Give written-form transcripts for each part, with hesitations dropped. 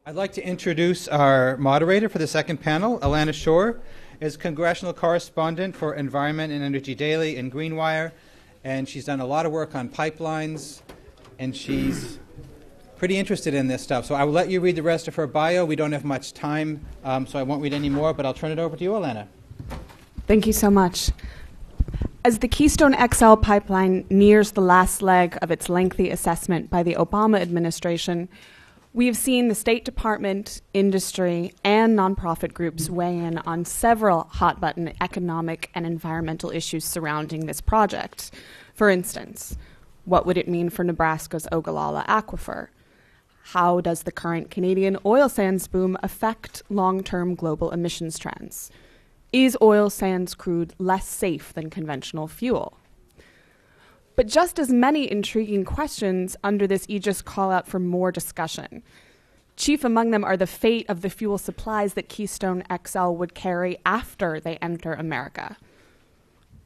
I'd like to introduce our moderator for the second panel. Alana Shore is congressional correspondent for Environment and Energy Daily and Greenwire, and she's done a lot of work on pipelines, and she's pretty interested in this stuff. So I will let you read the rest of her bio. We don't have much time, so I won't read any more, but I'll turn it over to you, Alana. Thank you so much. As the Keystone XL Pipeline nears the last leg of its lengthy assessment by the Obama administration, we have seen the State Department, industry, and nonprofit groups weigh in on several hot-button economic and environmental issues surrounding this project. For instance, what would it mean for Nebraska's Ogallala Aquifer? How does the current Canadian oil sands boom affect long-term global emissions trends? Is oil sands crude less safe than conventional fuel? But just as many intriguing questions under this aegis call out for more discussion. Chief among them are the fate of the fuel supplies that Keystone XL would carry after they enter America.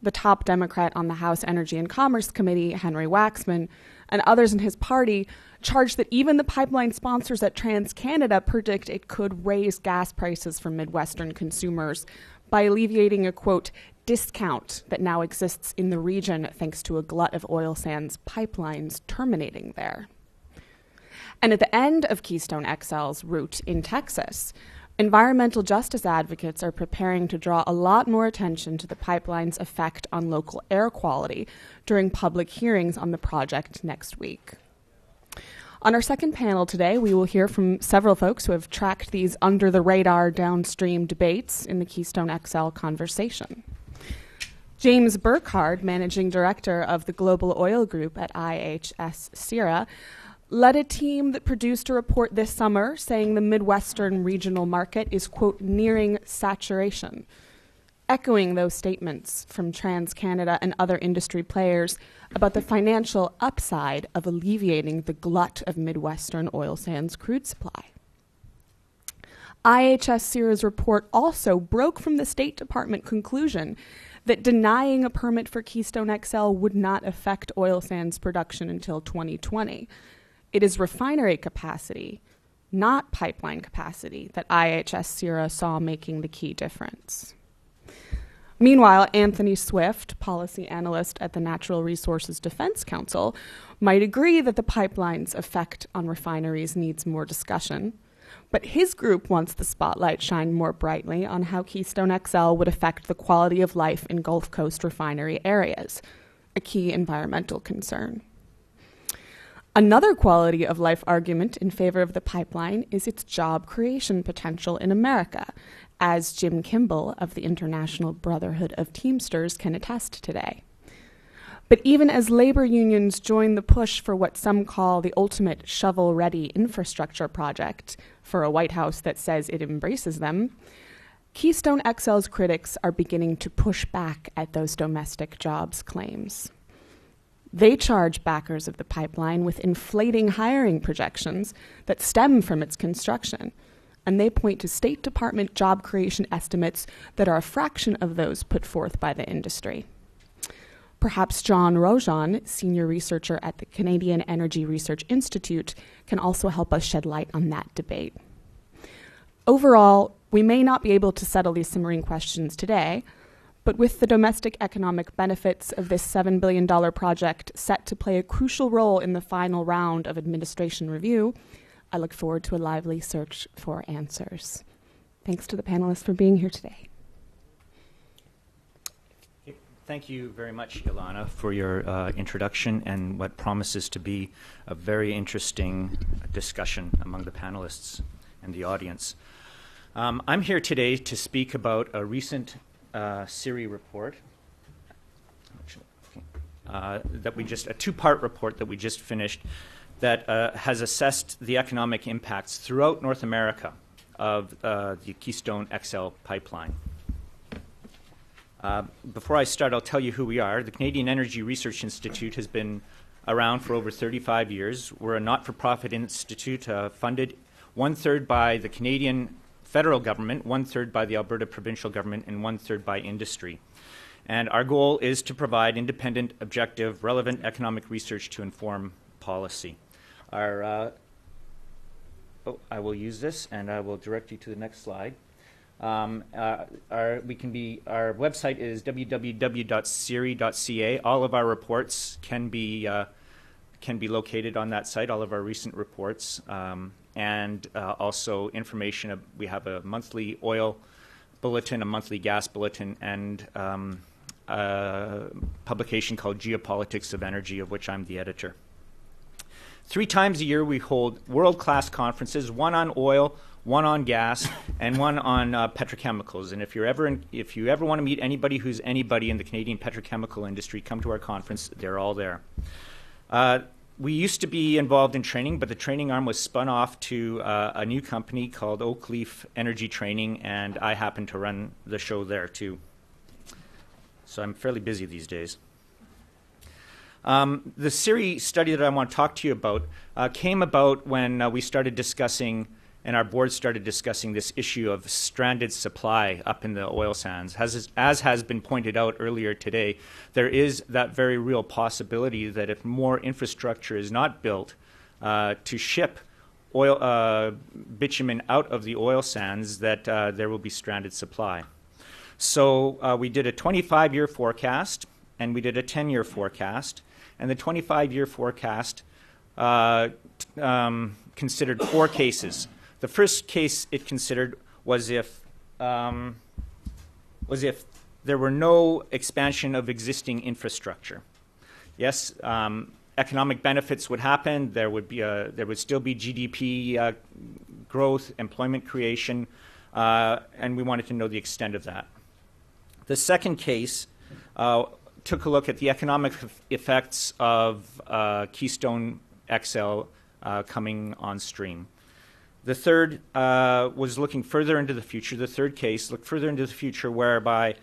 The top Democrat on the House Energy and Commerce Committee, Henry Waxman, and others in his party charged that even the pipeline sponsors at TransCanada predict it could raise gas prices for Midwestern consumers by alleviating a, quote, discount that now exists in the region thanks to a glut of oil sands pipelines terminating there. And at the end of Keystone XL's route in Texas, environmental justice advocates are preparing to draw a lot more attention to the pipeline's effect on local air quality during public hearings on the project next week. On our second panel today, we will hear from several folks who have tracked these under-the-radar downstream debates in the Keystone XL conversation. James Burkhard, Managing Director of the Global Oil Group at IHS CERA, led a team that produced a report this summer saying the Midwestern regional market is, quote, nearing saturation, echoing those statements from TransCanada and other industry players about the financial upside of alleviating the glut of Midwestern oil sands crude supply. IHS CERA's report also broke from the State Department conclusion that denying a permit for Keystone XL would not affect oil sands production until 2020. It is refinery capacity, not pipeline capacity, that IHS CERA saw making the key difference. Meanwhile, Anthony Swift, policy analyst at the Natural Resources Defense Council, might agree that the pipeline's effect on refineries needs more discussion, but his group wants the spotlight shined more brightly on how Keystone XL would affect the quality of life in Gulf Coast refinery areas, a key environmental concern. Another quality of life argument in favor of the pipeline is its job creation potential in America, as Jim Kimball of the International Brotherhood of Teamsters can attest today. But even as labor unions join the push for what some call the ultimate shovel-ready infrastructure project for a White House that says it embraces them, Keystone XL's critics are beginning to push back at those domestic jobs claims. They charge backers of the pipeline with inflating hiring projections that stem from its construction, and they point to State Department job creation estimates that are a fraction of those put forth by the industry. Perhaps John Rojan, senior researcher at the Canadian Energy Research Institute, can also help us shed light on that debate. Overall, we may not be able to settle these simmering questions today, but with the domestic economic benefits of this $7 billion project set to play a crucial role in the final round of administration review, I look forward to a lively search for answers. Thanks to the panelists for being here today. Thank you very much, Ilana, for your introduction and what promises to be a very interesting discussion among the panelists and the audience. I'm here today to speak about a recent CERI report a two-part report that we just finished that has assessed the economic impacts throughout North America of the Keystone XL Pipeline. Before I start, I'll tell you who we are. The Canadian Energy Research Institute has been around for over 35 years. We're a not-for-profit institute funded one-third by the Canadian federal government, one-third by the Alberta provincial government, and one-third by industry. And our goal is to provide independent, objective, relevant economic research to inform policy. Our I will use this, and I will direct you to the next slide. Our website is www.siri.ca. All of our reports can be located on that site, all of our recent reports, and also information. We have a monthly oil bulletin, a monthly gas bulletin, and a publication called Geopolitics of Energy, of which I'm the editor. 3 times a year we hold world-class conferences, one on oil, one on gas, and one on petrochemicals. And if you ever want to meet anybody who's anybody in the Canadian petrochemical industry, come to our conference. They're all there. We used to be involved in training, but the training arm was spun off to a new company called Oakleaf Energy Training, and I happen to run the show there too. So I'm fairly busy these days. The Siri study that I want to talk to you about came about when we started discussing, and our board started discussing, this issue of stranded supply up in the oil sands. As has been pointed out earlier today, there is that very real possibility that if more infrastructure is not built to ship bitumen out of the oil sands, that there will be stranded supply. So we did a 25-year forecast, and we did a 10-year forecast. And the 25-year forecast considered 4 cases. The first case it considered was if there were no expansion of existing infrastructure. Yes, economic benefits would happen. There would still be GDP growth, employment creation, and we wanted to know the extent of that. The second case took a look at the economic effects of Keystone XL coming on stream. The third was looking further into the future. The third case looked further into the future, whereby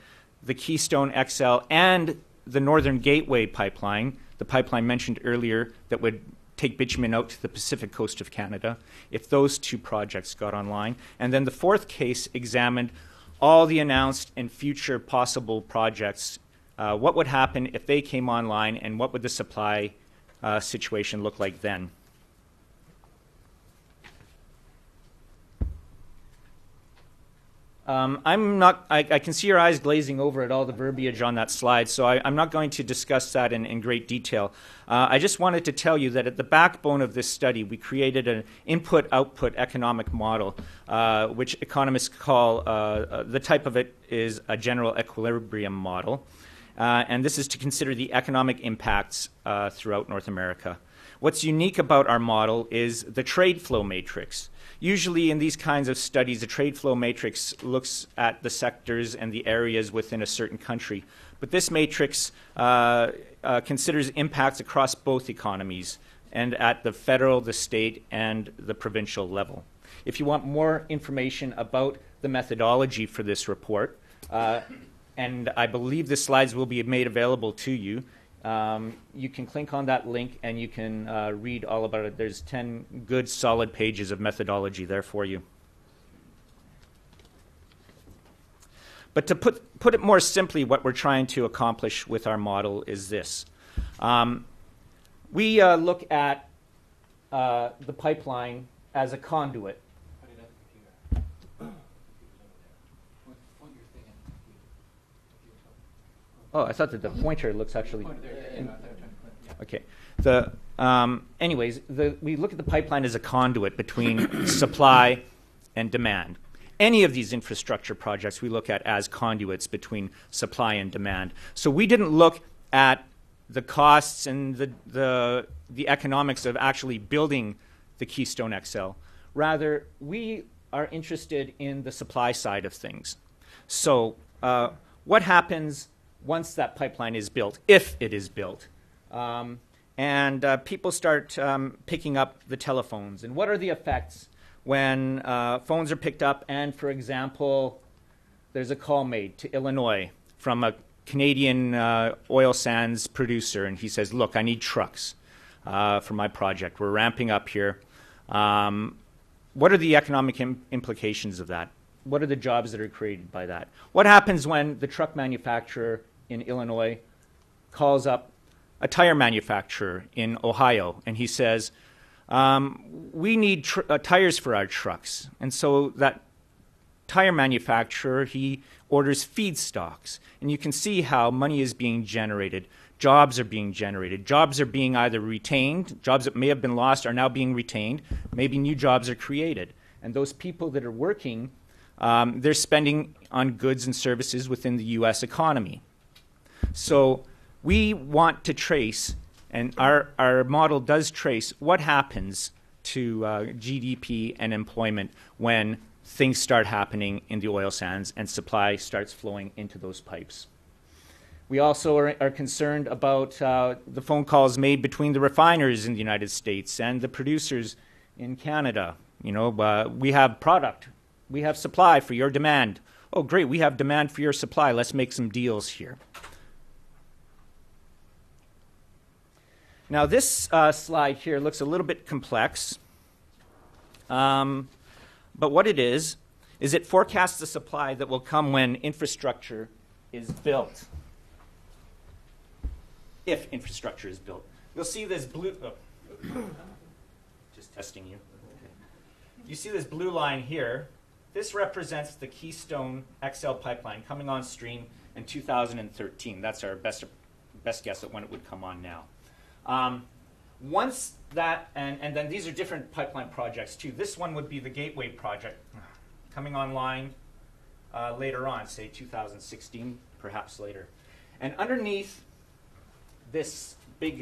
the Keystone XL and the Northern Gateway pipeline, the pipeline mentioned earlier that would take bitumen out to the Pacific coast of Canada, if those 2 projects got online. And then the fourth case examined all the announced and future possible projects. What would happen if they came online, and what would the supply situation look like then? I can see your eyes glazing over at all the verbiage on that slide, so I'm not going to discuss that in great detail. I just wanted to tell you that at the backbone of this study, we created an input-output economic model, which economists call, the type of it is a general equilibrium model. And this is to consider the economic impacts throughout North America. What's unique about our model is the trade flow matrix. Usually in these kinds of studies, the trade flow matrix looks at the sectors and the areas within a certain country. But this matrix considers impacts across both economies and at the federal, the state, and the provincial level. If you want more information about the methodology for this report, and I believe the slides will be made available to you, you can click on that link and you can read all about it. There's 10 good, solid pages of methodology there for you. But to put it more simply, what we're trying to accomplish with our model is this. We look at the pipeline as a conduit. Oh, I thought that the pointer looks actually. Okay. Anyways, we look at the pipeline as a conduit between supply and demand. Any of these infrastructure projects we look at as conduits between supply and demand. So we didn't look at the costs and the economics of actually building the Keystone XL. Rather, we are interested in the supply side of things. So what happens once that pipeline is built, if it is built, and people start picking up the telephones? And what are the effects when phones are picked up and, for example, there's a call made to Illinois from a Canadian oil sands producer, and he says, look, I need trucks for my project. We're ramping up here. What are the economic implications of that? What are the jobs that are created by that? What happens when the truck manufacturer in Illinois calls up a tire manufacturer in Ohio, and he says, we need tires for our trucks. And so that tire manufacturer, he orders feedstocks. And you can see how money is being generated. Jobs are being generated. Jobs are being either retained. Jobs that may have been lost are now being retained. Maybe new jobs are created. And those people that are working, they're spending on goods and services within the U.S. economy. So we want to trace, and our model does trace, what happens to GDP and employment when things start happening in the oil sands and supply starts flowing into those pipes. We also are concerned about the phone calls made between the refiners in the United States and the producers in Canada. You know, we have product. We have supply for your demand. Oh, great, we have demand for your supply. Let's make some deals here. Now, this slide here looks a little bit complex. But what it is it forecasts the supply that will come when infrastructure is built. If infrastructure is built. You'll see this blue... Oh. Just testing you. Okay. You see this blue line here. This represents the Keystone XL Pipeline coming on stream in 2013. That's our best guess at when it would come on now. Once that, and then these are different pipeline projects too. This one would be the Gateway project coming online later on, say 2016, perhaps later. And underneath this big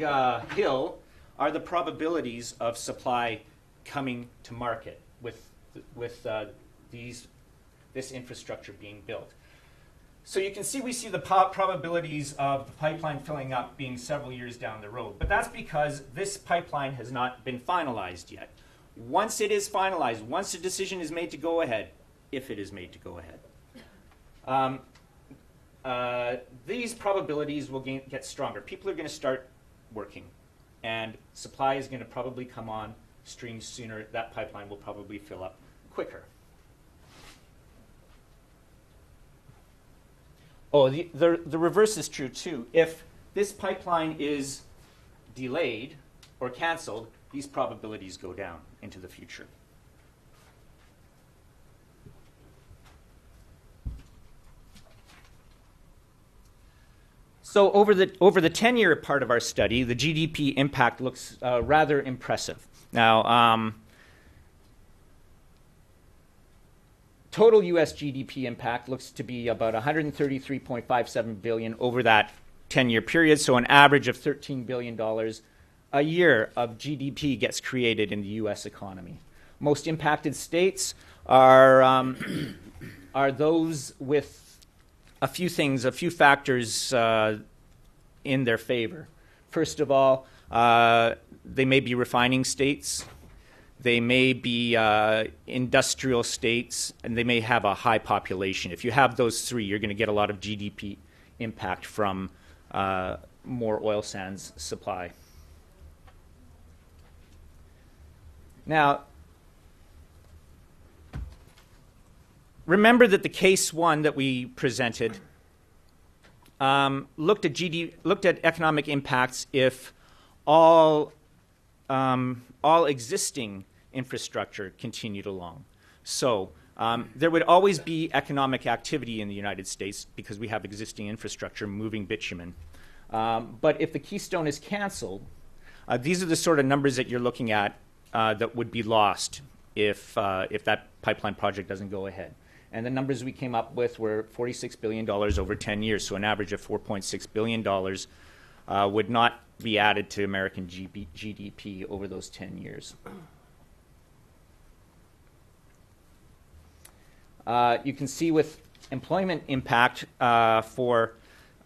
hill are the probabilities of supply coming to market with this infrastructure being built. So you can see we see the probabilities of the pipeline filling up being several years down the road. But that's because this pipeline has not been finalized yet. Once it is finalized, once a decision is made to go ahead, if it is made to go ahead, these probabilities will get stronger. People are going to start working, and supply is going to probably come on stream sooner. That pipeline will probably fill up quicker. Oh, the reverse is true too. If this pipeline is delayed or canceled, these probabilities go down into the future. So over the 10-year part of our study, the GDP impact looks rather impressive. Now, total U.S. GDP impact looks to be about $133.57 billion over that 10-year period, so an average of $13 billion a year of GDP gets created in the U.S. economy. Most impacted states are those with a few factors in their favor. First of all, they may be refining states. They may be industrial states, and they may have a high population. If you have those three, you're going to get a lot of GDP impact from more oil sands supply. Now, remember that the case one that we presented looked at economic impacts if all existing infrastructure continued along. So there would always be economic activity in the United States because we have existing infrastructure moving bitumen. But if the Keystone is canceled, these are the sort of numbers that you're looking at that would be lost if that pipeline project doesn't go ahead. And the numbers we came up with were $46 billion over 10 years, so an average of $4.6 billion would not be added to American GDP over those 10 years. You can see with employment impact for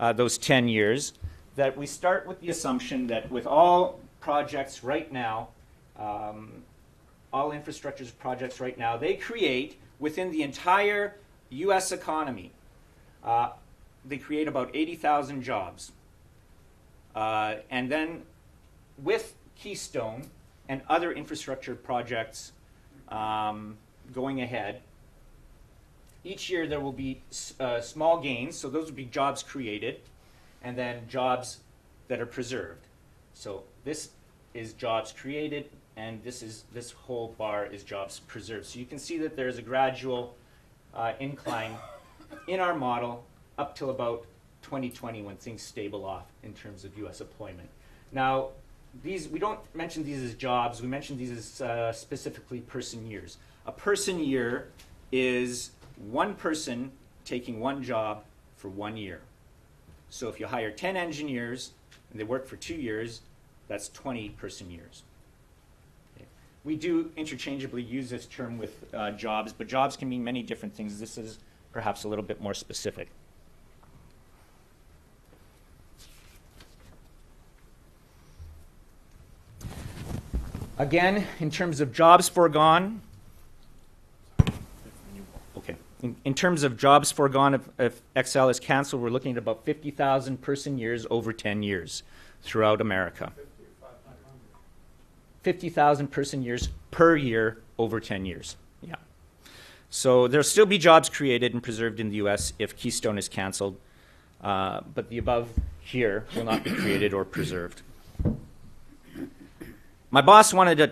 those 10 years that we start with the assumption that with all projects right now, all infrastructure projects right now, they create within the entire U.S. economy, they create about 80,000 jobs. And then with Keystone and other infrastructure projects going ahead, each year there will be small gains, so those will be jobs created, and then jobs that are preserved. So this is jobs created, and this whole bar is jobs preserved. So you can see that there's a gradual incline in our model up till about 2020 when things stable off in terms of U.S. employment. Now, we don't mention these as jobs. We mention these as specifically person years. A person year is one person taking one job for 1 year. So if you hire 10 engineers and they work for 2 years, that's 20 person years. Okay. We do interchangeably use this term with jobs, but jobs can mean many different things. This is perhaps a little bit more specific. Again, in terms of jobs foregone, in terms of jobs foregone, if XL is canceled, we're looking at about 50,000 person years over 10 years throughout America. 50,000 person years per year over 10 years. Yeah. So there'll still be jobs created and preserved in the U.S. if Keystone is canceled, but the above here will not be created or preserved. My boss wanted me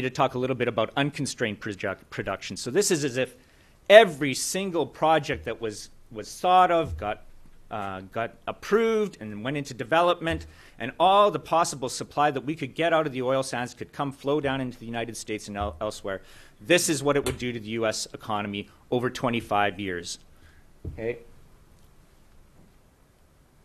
to talk a little bit about unconstrained production. So this is as if every single project that was thought of got approved and went into development, and all the possible supply that we could get out of the oil sands could flow down into the United States and elsewhere. This is what it would do to the U.S. economy over 25 years. Okay.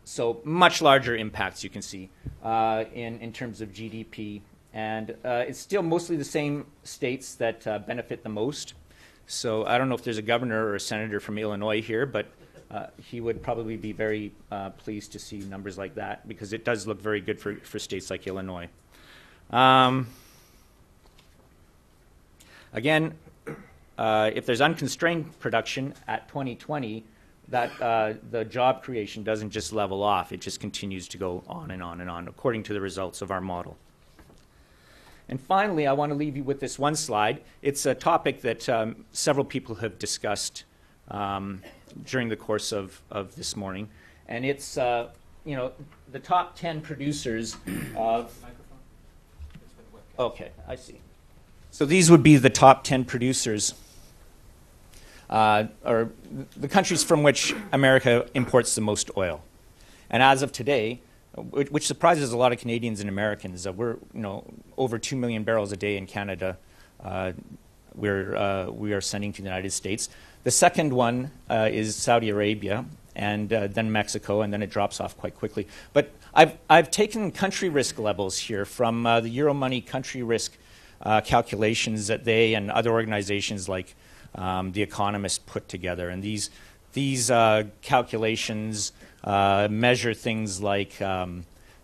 So much larger impacts, you can see, in terms of GDP. And it's still mostly the same states that benefit the most. So I don't know if there's a governor or a senator from Illinois here, but he would probably be very pleased to see numbers like that, because it does look very good for states like Illinois. Again, if there's unconstrained production at 2020, that the job creation doesn't just level off. It just continues to go on and on and on, according to the results of our model. And finally, I want to leave you with this one slide. It's a topic that several people have discussed during the course of this morning. And it's, the top 10 producers of... Okay, I see. So these would be the top 10 producers, or the countries from which America imports the most oil. And as of today, which surprises a lot of Canadians and Americans, we're over 2 million barrels a day in Canada. We are sending to the United States. The second one is Saudi Arabia, and then Mexico, and then it drops off quite quickly. But I've taken country risk levels here from the Euromoney country risk calculations that they and other organizations like The Economist put together, and these calculations measure things like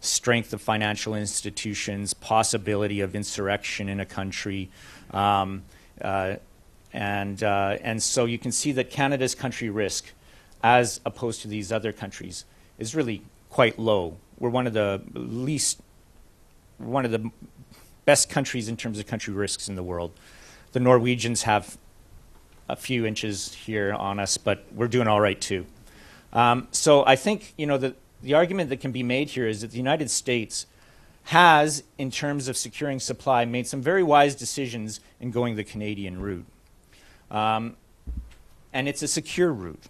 strength of financial institutions, possibility of insurrection in a country, and so you can see that Canada's country risk, as opposed to these other countries, is really quite low. We're one of the best countries in terms of country risks in the world. The Norwegians have a few inches here on us, but we're doing all right too. So I think the argument that can be made here is that the United States has, in terms of securing supply, made some very wise decisions in going the Canadian route. And it's a secure route.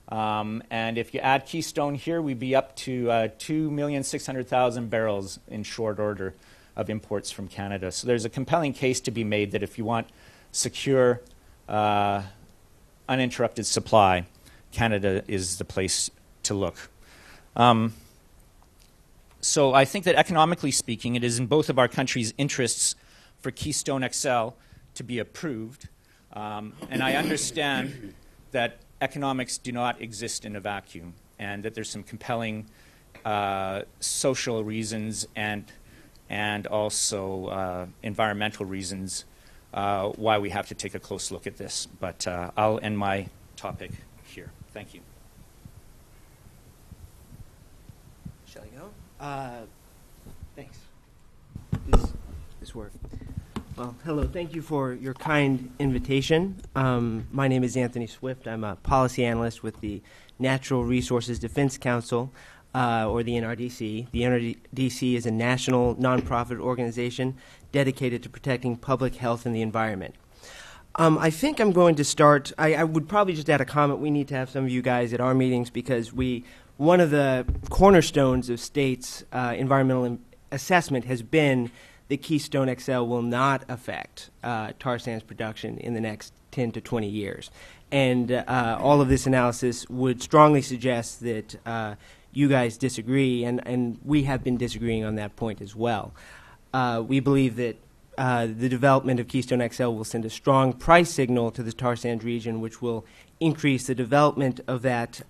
And if you add Keystone here, we'd be up to 2,600,000 barrels in short order of imports from Canada. So there's a compelling case to be made that if you want secure, uninterrupted supply, Canada is the place to look. So I think that economically speaking, it is in both of our countries' interests for Keystone XL to be approved. And I understand that economics do not exist in a vacuum, and that there's some compelling social reasons and also environmental reasons why we have to take a close look at this. But I'll end my topic here. Thank you. Shall I go? Thanks. This work. Well, hello. Thank you for your kind invitation. My name is Anthony Swift. I'm a policy analyst with the Natural Resources Defense Council. or the NRDC. The NRDC is a national nonprofit organization dedicated to protecting public health and the environment. I think I'm going to start. I would probably just add a comment. We need to have some of you guys at our meetings because one of the cornerstones of states' environmental assessment has been that Keystone XL will not affect tar sands production in the next 10 to 20 years. And all of this analysis would strongly suggest that you guys disagree, and we have been disagreeing on that point as well. We believe that the development of Keystone XL will send a strong price signal to the tar sands region, which will increase the development of that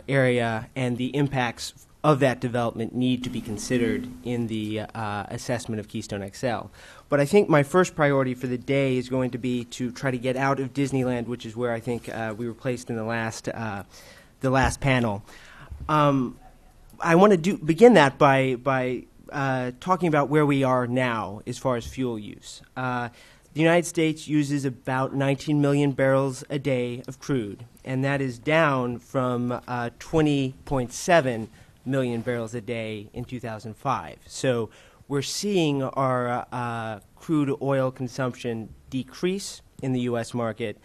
area, and the impacts of that development need to be considered in the assessment of Keystone XL. But I think my first priority for the day is going to be to try to get out of Disneyland, which is where I think we were placed in the last panel. I want to begin that by talking about where we are now as far as fuel use. The United States uses about 19 million barrels a day of crude, and that is down from 20.7 million barrels a day in 2005. So we're seeing our crude oil consumption decrease in the U.S. market,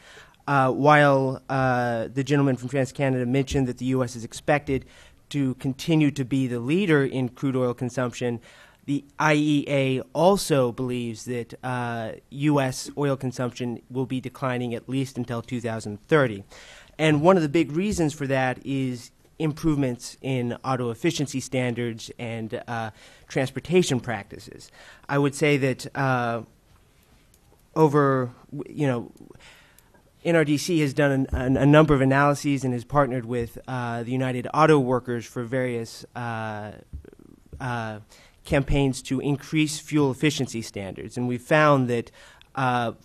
while the gentleman from TransCanada mentioned that the U.S. is expected to continue to be the leader in crude oil consumption. The IEA also believes that U.S. oil consumption will be declining at least until 2030. And one of the big reasons for that is improvements in auto efficiency standards and transportation practices. I would say that NRDC has done a number of analyses and has partnered with the United Auto Workers for various campaigns to increase fuel efficiency standards. And we found that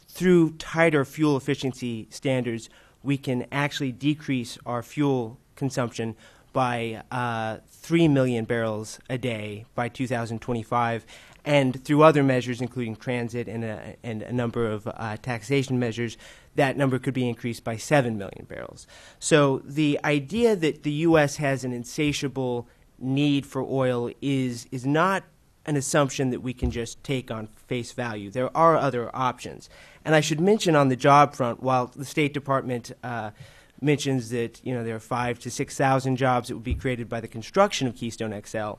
through tighter fuel efficiency standards, we can actually decrease our fuel consumption by 3 million barrels a day by 2025, and through other measures, including transit and a number of taxation measures, that number could be increased by 7 million barrels. So the idea that the U.S. has an insatiable need for oil is not an assumption that we can just take on face value. There are other options. And I should mention on the job front, while the State Department mentions that there are 5,000 to 6,000 jobs that would be created by the construction of Keystone XL,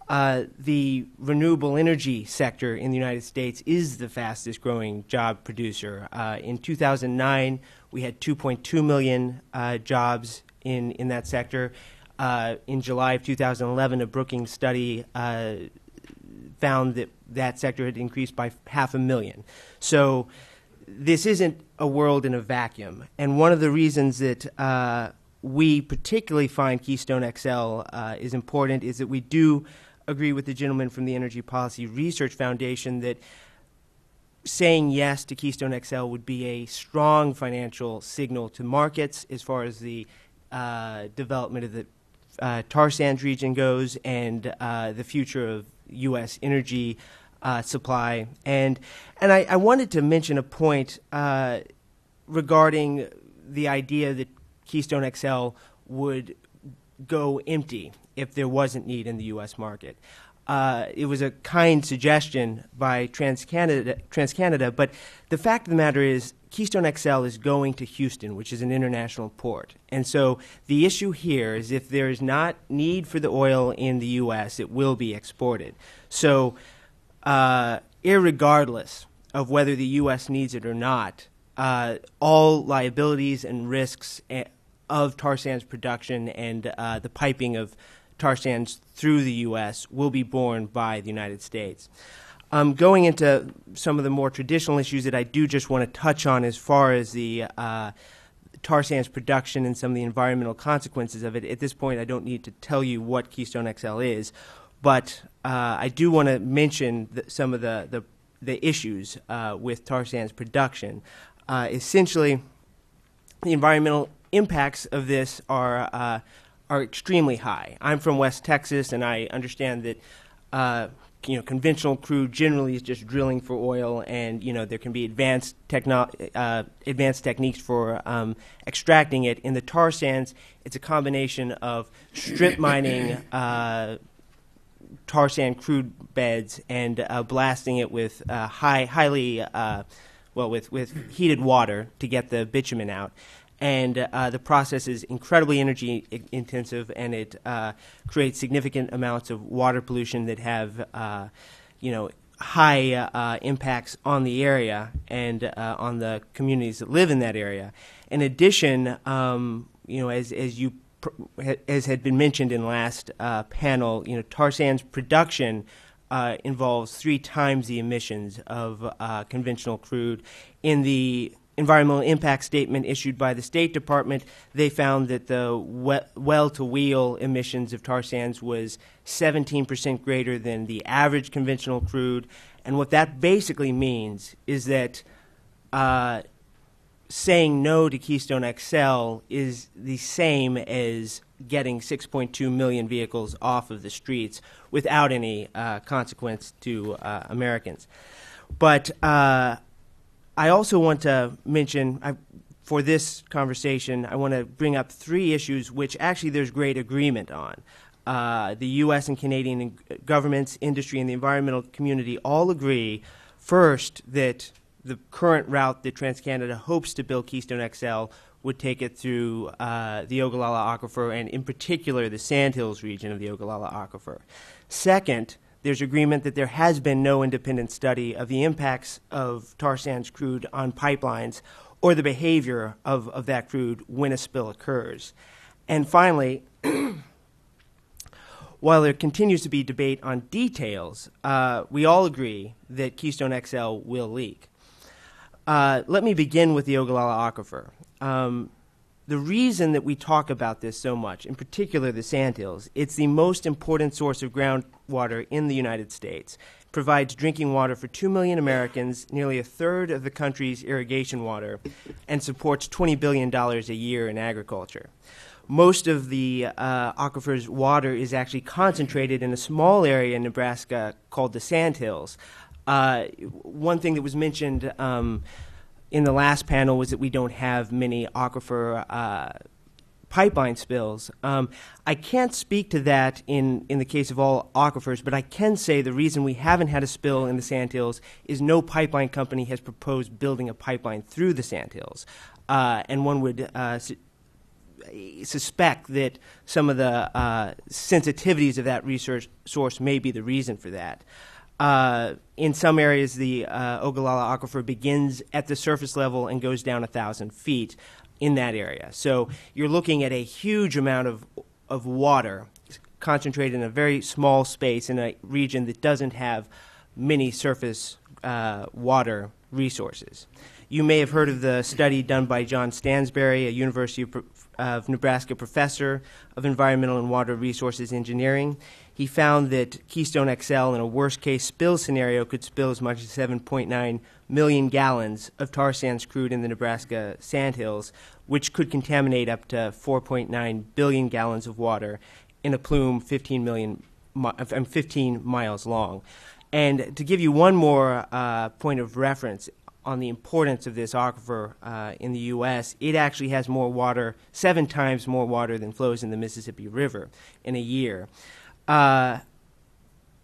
the renewable energy sector in the United States is the fastest growing job producer. In 2009, we had 2.2 million jobs in that sector. In July of 2011, a Brookings study found that sector had increased by 500,000. So this isn't a world in a vacuum. And one of the reasons that we particularly find Keystone XL is important is that we do agree with the gentleman from the Energy Policy Research Foundation that saying yes to Keystone XL would be a strong financial signal to markets as far as the development of the tar sands region goes and the future of U.S. energy supply. And I wanted to mention a point regarding the idea that Keystone XL would go empty if there wasn't need in the U.S. market. It was a kind suggestion by TransCanada, but the fact of the matter is Keystone XL is going to Houston, which is an international port. And so the issue here is if there is not need for the oil in the U.S., it will be exported. So irregardless of whether the U.S. needs it or not, all liabilities and risks of tar sands production and the piping of tar sands through the U.S. will be borne by the United States. Going into some of the more traditional issues that I do just want to touch on as far as the tar sands production and some of the environmental consequences of it. At this point, I don't need to tell you what Keystone XL is, but I do want to mention some of the issues with tar sands production. Essentially, the environmental impacts of this are extremely high. I'm from West Texas, and I understand that conventional crude generally is just drilling for oil, and there can be advanced techniques for extracting it. In the tar sands, it's a combination of strip mining tar sand crude beds and blasting it with with heated water to get the bitumen out. And the process is incredibly energy intensive, and it creates significant amounts of water pollution that have, high impacts on the area and on the communities that live in that area. In addition, as had been mentioned in last panel, tar sands production involves 3 times the emissions of conventional crude. In the environmental impact statement issued by the State Department, they found that the well-to-wheel emissions of tar sands was 17% greater than the average conventional crude. And what that basically means is that saying no to Keystone XL is the same as getting 6.2 million vehicles off of the streets without any consequence to Americans. But I also want to mention, for this conversation, I want to bring up 3 issues which actually there's great agreement on. The U.S. and Canadian governments, industry, and the environmental community all agree, first, that the current route that TransCanada hopes to build Keystone XL would take it through the Ogallala Aquifer, and in particular the Sandhills region of the Ogallala Aquifer. Second, there's agreement that there has been no independent study of the impacts of tar sands crude on pipelines or the behavior of that crude when a spill occurs. And finally, while there continues to be debate on details, we all agree that Keystone XL will leak. Let me begin with the Ogallala Aquifer. The reason that we talk about this so much, in particular the Sandhills, it's the most important source of groundwater in the United States. It provides drinking water for 2 million Americans, nearly a third of the country's irrigation water, and supports $20 billion a year in agriculture. Most of the aquifer's water is actually concentrated in a small area in Nebraska called the Sandhills. One thing that was mentioned in the last panel was that we don't have many aquifer pipeline spills. I can't speak to that in the case of all aquifers, but I can say the reason we haven't had a spill in the Sandhills is no pipeline company has proposed building a pipeline through the Sandhills. And one would suspect that some of the sensitivities of that research source may be the reason for that. In some areas, the Ogallala Aquifer begins at the surface level and goes down 1,000 feet in that area. So you're looking at a huge amount of water concentrated in a very small space in a region that doesn't have many surface water resources. You may have heard of the study done by John Stansberry, a University of Nebraska professor of environmental and water resources engineering. He found that Keystone XL in a worst-case spill scenario could spill as much as 7.9 million gallons of tar sands crude in the Nebraska Sandhills, which could contaminate up to 4.9 billion gallons of water in a plume 15 miles long. And to give you one more point of reference on the importance of this aquifer in the U.S., it actually has more water, 7 times more water than flows in the Mississippi River in a year. Now,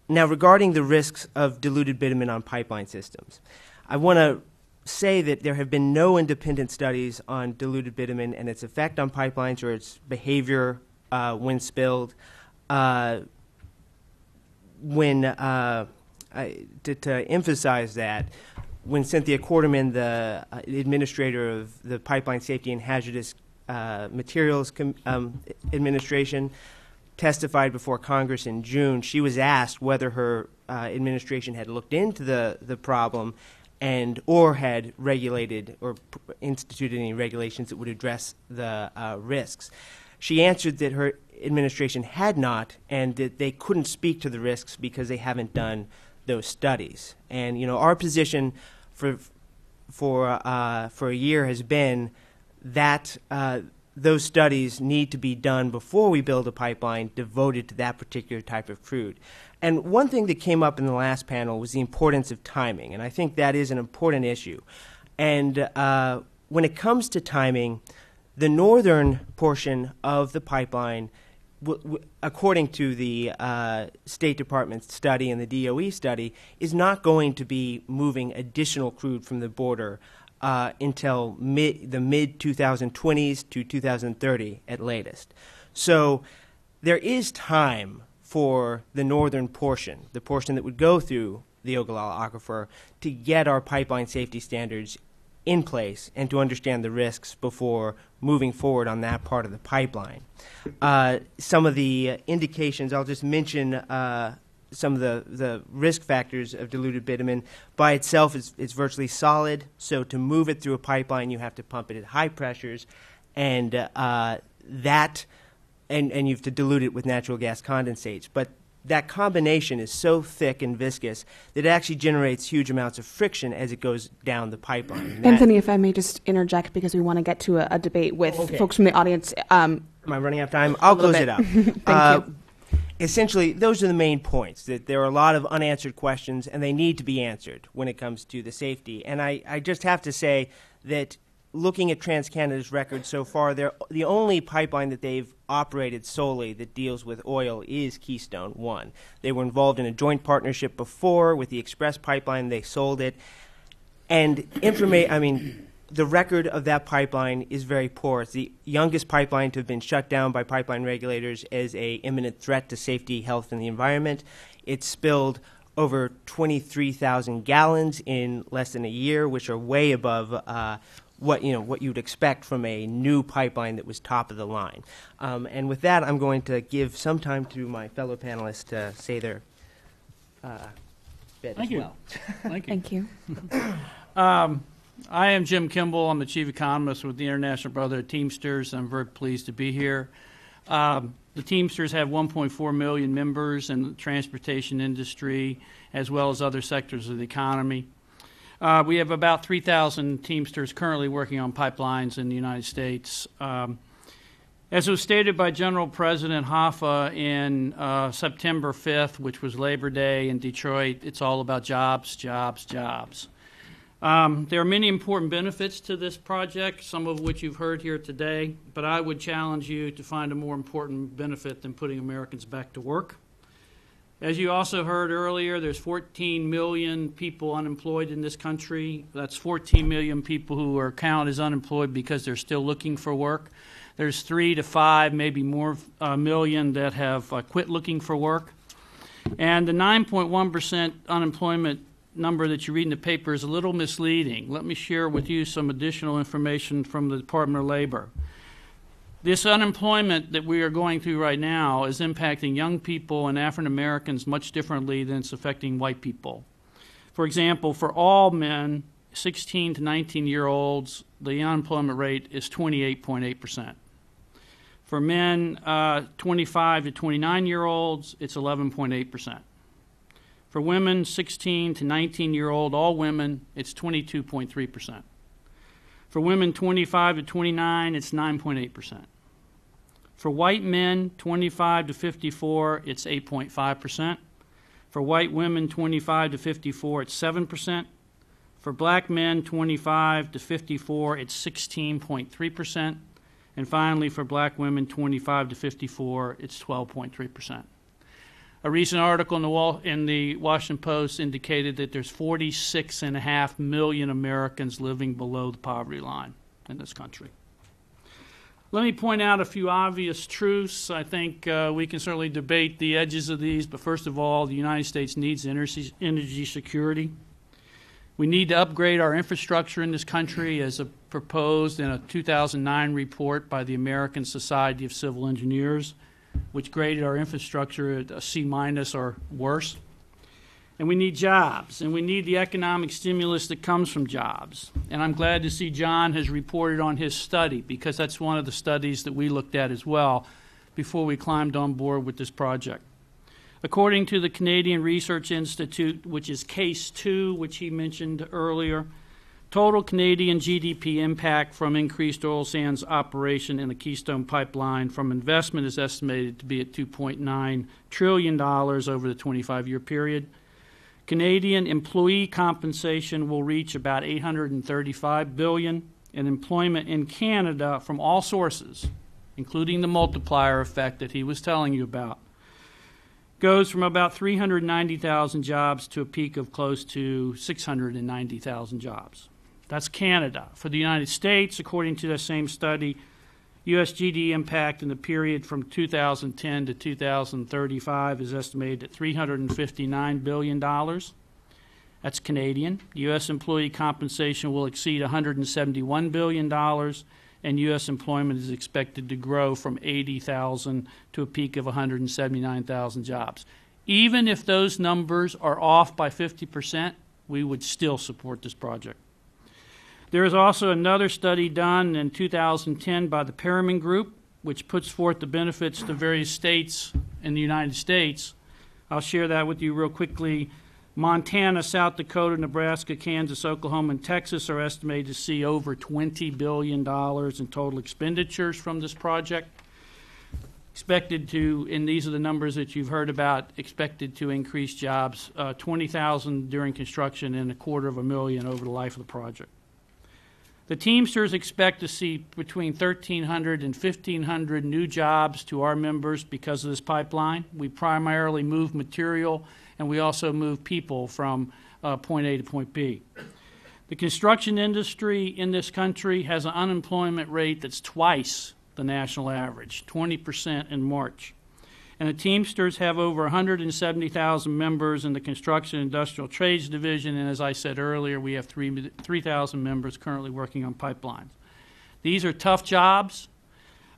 regarding the risks of diluted bitumen on pipeline systems, I want to say that there have been no independent studies on diluted bitumen and its effect on pipelines or its behavior when spilled. To emphasize that, when Cynthia Quarterman, the administrator of the Pipeline Safety and Hazardous Materials Administration, testified before Congress in June, she was asked whether her administration had looked into the problem or had regulated or instituted any regulations that would address the risks. She answered that her administration had not, and that they couldn't speak to the risks because they haven't done those studies. And our position for a year has been that those studies need to be done before we build a pipeline devoted to that particular type of crude. And one thing that came up in the last panel was the importance of timing, and I think that is an important issue. And when it comes to timing, the northern portion of the pipeline, according to the State Department study and the DOE study, is not going to be moving additional crude from the border until the mid-2020s to 2030 at latest. So there is time for the northern portion, the portion that would go through the Ogallala Aquifer, to get our pipeline safety standards in place and to understand the risks before moving forward on that part of the pipeline. Some of the indications, I'll just mention some of the risk factors of diluted bitumen. By itself, it's virtually solid, so to move it through a pipeline, you have to pump it at high pressures, and you have to dilute it with natural gas condensates. But that combination is so thick and viscous that it actually generates huge amounts of friction as it goes down the pipeline. Anthony, if I may just interject, because we want to get to a debate with folks from the audience. Am I running out of time? I'll close it up. Thank you. Essentially, those are the main points, that there are a lot of unanswered questions, and they need to be answered when it comes to the safety. And I just have to say that looking at TransCanada's record so far, the only pipeline that they've operated solely that deals with oil is Keystone 1. They were involved in a joint partnership before with the Express Pipeline. They sold it. And the record of that pipeline is very poor. It's the youngest pipeline to have been shut down by pipeline regulators as an imminent threat to safety, health, and the environment. It spilled over 23,000 gallons in less than a year, which are way above what you would expect from a new pipeline that was top of the line. And with that, I'm going to give some time to my fellow panelists to say their bit as well. Thank you. I am Jim Kimball. I'm the chief economist with the International Brotherhood of Teamsters. I'm very pleased to be here. The Teamsters have 1.4 million members in the transportation industry, as well as other sectors of the economy. We have about 3,000 Teamsters currently working on pipelines in the United States. As was stated by General President Hoffa in September 5th, which was Labor Day in Detroit, it's all about jobs, jobs, jobs. There are many important benefits to this project, some of which you've heard here today, but I would challenge you to find a more important benefit than putting Americans back to work. As you also heard earlier, there's 14 million people unemployed in this country. That's 14 million people who are counted as unemployed because they're still looking for work. There's 3 to 5, maybe more million that have quit looking for work. And the 9.1% unemployment number that you read in the paper is a little misleading. Let me share with you some additional information from the Department of Labor. This unemployment that we are going through right now is impacting young people and African Americans much differently than it's affecting white people. For example, for all men 16 to 19-year-olds, the unemployment rate is 28.8%. For men 25 to 29-year-olds, it's 11.8%. For women 16 to 19-year-old, all women, it's 22.3%. For women 25 to 29, it's 9.8%. For white men 25 to 54, it's 8.5%. For white women 25 to 54, it's 7%. For black men 25 to 54, it's 16.3%. And finally, for black women 25 to 54, it's 12.3%. A recent article in the Washington Post indicated that there's 46.5 million Americans living below the poverty line in this country. Let me point out a few obvious truths. I think we can certainly debate the edges of these, but first of all, the United States needs energy security. We need to upgrade our infrastructure in this country as proposed in a 2009 report by the American Society of Civil Engineers, which graded our infrastructure at a C- or worse. And we need jobs, and we need the economic stimulus that comes from jobs. And I'm glad to see John has reported on his study, because that's one of the studies that we looked at as well before we climbed on board with this project. According to the Canadian Research Institute, which is Case 2, which he mentioned earlier, Total Canadian GDP impact from increased oil sands operation in the Keystone Pipeline from investment is estimated to be at $2.9 trillion over the 25-year period. Canadian employee compensation will reach about $835 billion, and employment in Canada from all sources, including the multiplier effect that he was telling you about, goes from about 390,000 jobs to a peak of close to 690,000 jobs. That's Canada. For the United States, according to the same study, U.S. GDP impact in the period from 2010 to 2035 is estimated at $359 billion. That's Canadian. U.S. employee compensation will exceed $171 billion, and U.S. employment is expected to grow from 80,000 to a peak of 179,000 jobs. Even if those numbers are off by 50%, we would still support this project. There is also another study done in 2010 by the Perriman Group, which puts forth the benefits to various states in the United States. I'll share that with you real quickly. Montana, South Dakota, Nebraska, Kansas, Oklahoma, and Texas are estimated to see over $20 billion in total expenditures from this project. Expected to, and these are the numbers that you've heard about, expected to increase jobs, 20,000 during construction and 250,000 over the life of the project. The Teamsters expect to see between 1,300 and 1,500 new jobs to our members because of this pipeline. We primarily move material, and we also move people from point A to point B. The construction industry in this country has an unemployment rate that's twice the national average, 20% in March. And the Teamsters have over 170,000 members in the Construction Industrial Trades Division, and as I said earlier, we have 3,000 members currently working on pipelines. These are tough jobs,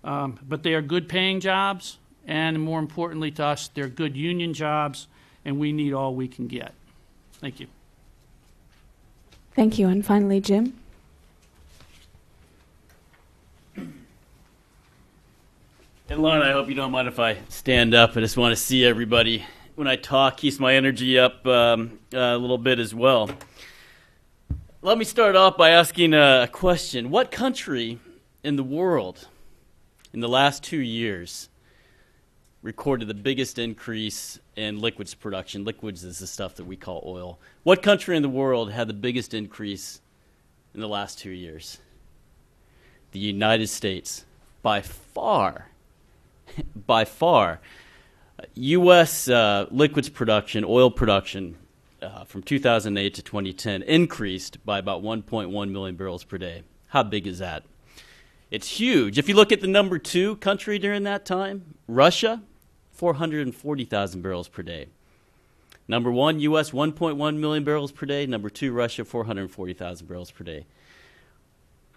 but they are good-paying jobs, and more importantly to us, they're good union jobs, and we need all we can get. Thank you. Thank you. And finally, Jim. And Lauren, I hope you don't mind if I stand up. I just want to see everybody when I talk, keeps my energy up a little bit as well. Let me start off by asking a question. What country in the world in the last 2 years recorded the biggest increase in liquids production? Liquids is the stuff that we call oil. What country in the world had the biggest increase in the last 2 years? The United States, by far. By far. U.S. Liquids production, oil production, from 2008 to 2010 increased by about 1.1 million barrels per day. How big is that? It's huge. If you look at the number 2 country during that time, Russia, 440,000 barrels per day. Number 1, U.S., 1.1 million barrels per day. Number 2, Russia, 440,000 barrels per day.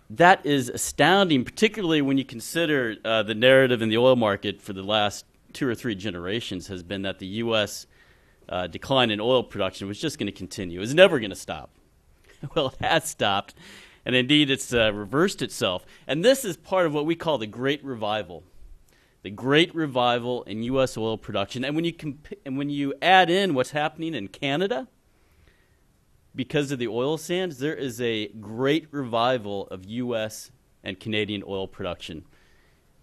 That is astounding, particularly when you consider the narrative in the oil market for the last 2 or 3 generations has been that the U.S. Decline in oil production was just going to continue. It was never going to stop. Well, it has stopped, and indeed it's reversed itself. And this is part of what we call the Great Revival. The Great Revival in U.S. oil production. And when you add in what's happening in Canada, because of the oil sands, there is a great revival of U.S. and Canadian oil production.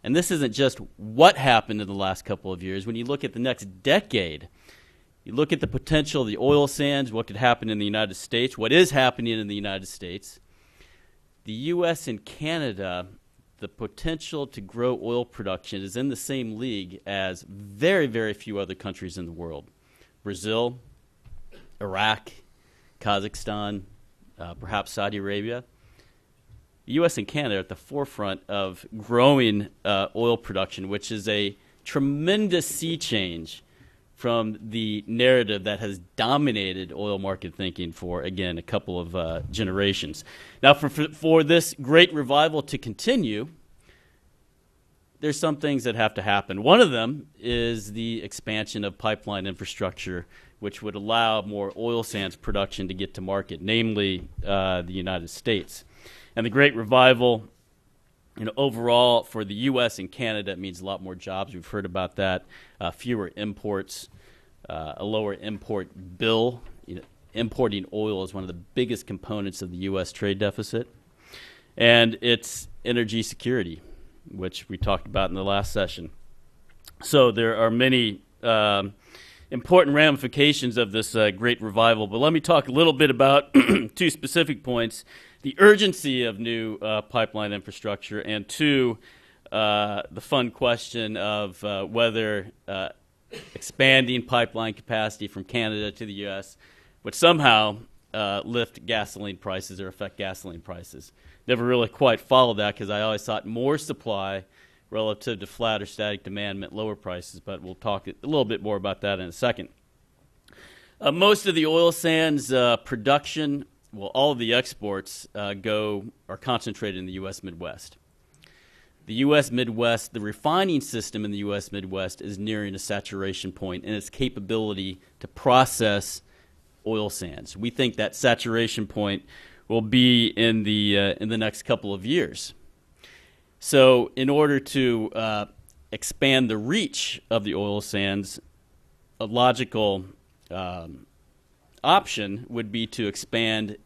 And this isn't just what happened in the last couple of years. When you look at the next decade, you look at the potential of the oil sands, what could happen in the United States, what is happening in the United States. The U.S. and Canada, the potential to grow oil production is in the same league as very, very few other countries in the world. Brazil, Iraq, Kazakhstan, perhaps Saudi Arabia. The U.S. and Canada are at the forefront of growing oil production, which is a tremendous sea change from the narrative that has dominated oil market thinking for, again, a couple of generations. Now, for this great revival to continue, there's some things that have to happen. One of them is the expansion of pipeline infrastructure, which would allow more oil sands production to get to market, namely the United States. And the Great Revival, overall for the U.S. and Canada, it means a lot more jobs. We've heard about that. Fewer imports, a lower import bill. importing oil is one of the biggest components of the U.S. trade deficit, and it's energy security, which we talked about in the last session. So there are many important ramifications of this great revival, but let me talk a little bit about two specific points: the urgency of new pipeline infrastructure, and two, the fun question of whether expanding pipeline capacity from Canada to the U.S. would somehow lift gasoline prices or affect gasoline prices. Never really quite followed that because I always thought more supply relative to flat or static demand meant lower prices, but we'll talk a little bit more about that in a second. Most of the oil sands production, well, all of the exports are concentrated in the U.S. Midwest. The U.S. Midwest, the refining system in the U.S. Midwest is nearing a saturation point in its capability to process oil sands. We think that saturation point will be in the next couple of years. So in order to expand the reach of the oil sands, a logical option would be to expand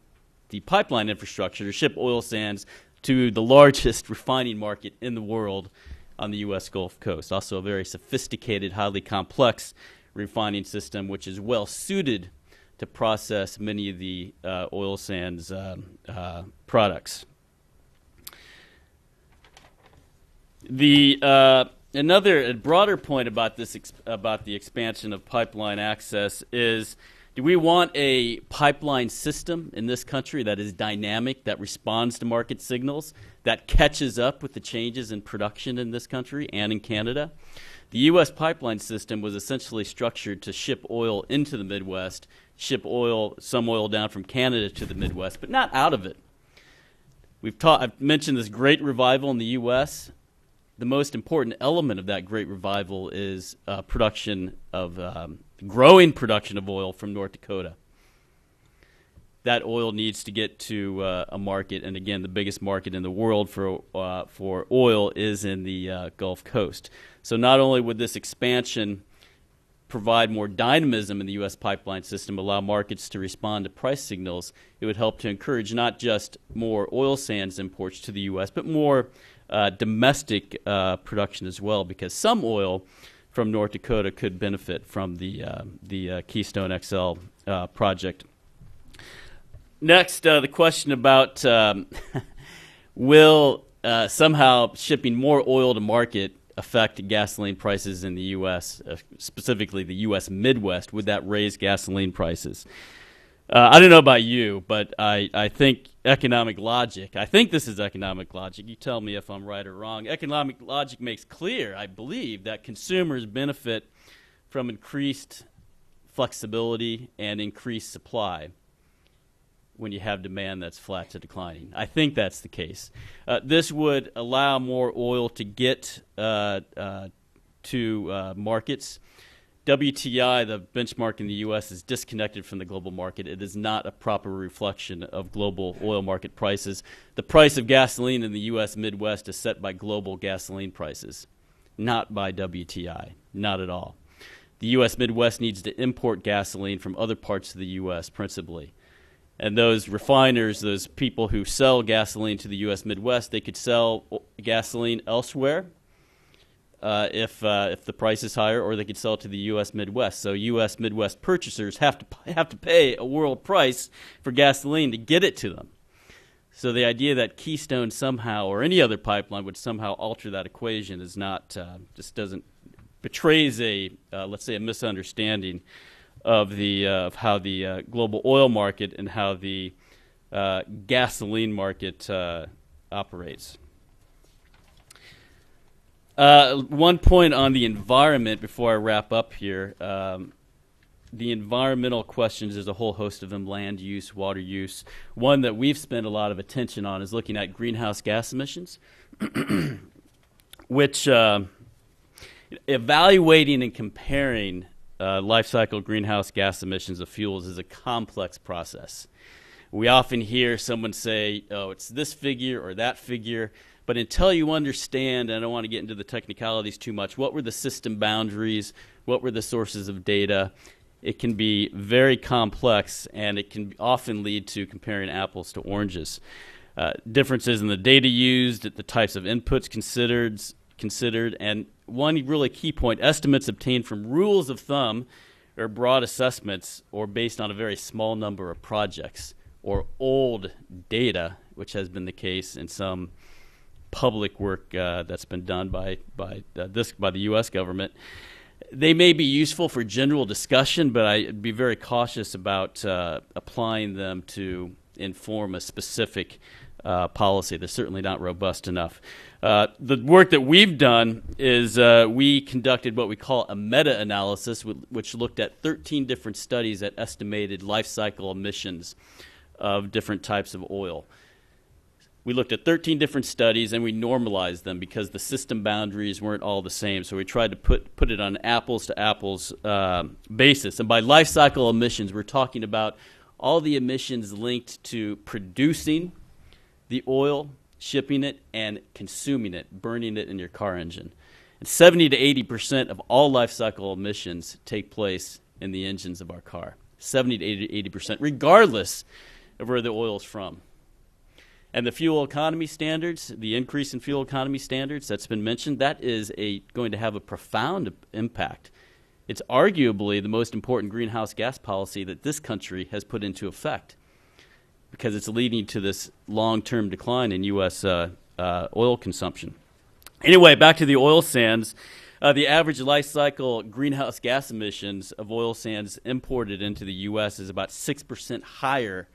the pipeline infrastructure to ship oil sands to the largest refining market in the world on the U.S. Gulf Coast. Also a very sophisticated, highly complex refining system, which is well suited to process many of the oil sands products. Another broader point about this about the expansion of pipeline access is: do we want a pipeline system in this country that is dynamic, that responds to market signals, that catches up with the changes in production in this country and in Canada? The U.S. pipeline system was essentially structured to ship oil into the Midwest, ship some oil down from Canada to the Midwest, but not out of it. I've mentioned this great revival in the U.S. The most important element of that great revival is growing production of oil from North Dakota. That oil needs to get to a market, and again, the biggest market in the world for oil is in the Gulf Coast. So not only would this expansion provide more dynamism in the U.S. pipeline system, allow markets to respond to price signals, it would help to encourage not just more oil sands imports to the U.S., but more domestic production as well, because some oil from North Dakota could benefit from the Keystone XL project. Next, the question about will somehow shipping more oil to market affect gasoline prices in the U.S., specifically the U.S. Midwest? Would that raise gasoline prices? I don't know about you, but I think economic logic, I think this is economic logic. You tell me if I'm right or wrong. Economic logic makes clear, I believe, that consumers benefit from increased flexibility and increased supply when you have demand that's flat to declining. I think that's the case. This would allow more oil to get to markets. WTI, the benchmark in the U.S., is disconnected from the global market. It is not a proper reflection of global oil market prices. The price of gasoline in the U.S. Midwest is set by global gasoline prices, not by WTI, not at all. The U.S. Midwest needs to import gasoline from other parts of the U.S. principally. And those refiners, those people who sell gasoline to the U.S. Midwest, they could sell gasoline elsewhere if the price is higher, or they could sell it to the U.S. Midwest. So U.S. Midwest purchasers have to pay a world price for gasoline to get it to them. So the idea that Keystone somehow, or any other pipeline, would somehow alter that equation is not betrays let's say a misunderstanding of how the global oil market and how the gasoline market operates. One point on the environment before I wrap up here. The environmental questions, there's a whole host of them: land use, water use. One that we've spent a lot of attention on is looking at greenhouse gas emissions, which evaluating and comparing life cycle greenhouse gas emissions of fuels is a complex process. We often hear someone say, oh, it's this figure or that figure, but until you understand, and I don't want to get into the technicalities too much, what were the system boundaries, what were the sources of data, it can be very complex, and it can often lead to comparing apples to oranges. Differences in the data used, the types of inputs considered, and one really key point, estimates obtained from rules of thumb or broad assessments or based on a very small number of projects or old data, which has been the case in some public work that's been done by the U.S. government. They may be useful for general discussion, but I'd be very cautious about applying them to inform a specific policy. They're certainly not robust enough. The work that we've done is we conducted what we call a meta-analysis, which looked at 13 different studies that estimated life cycle emissions of different types of oil. We looked at 13 different studies, and we normalized them because the system boundaries weren't all the same. So we tried to put it on an apples-to-apples basis. And by life cycle emissions, we're talking about all the emissions linked to producing the oil, shipping it, and consuming it, burning it in your car engine. And 70 to 80% of all life cycle emissions take place in the engines of our car. 70 to 80%, regardless of where the oil is from. And the fuel economy standards, the increase in fuel economy standards that's been mentioned, that is going to have a profound impact. It's arguably the most important greenhouse gas policy that this country has put into effect, because it's leading to this long-term decline in U.S. Oil consumption. Anyway, back to the oil sands. The average life cycle greenhouse gas emissions of oil sands imported into the U.S. is about 6% higher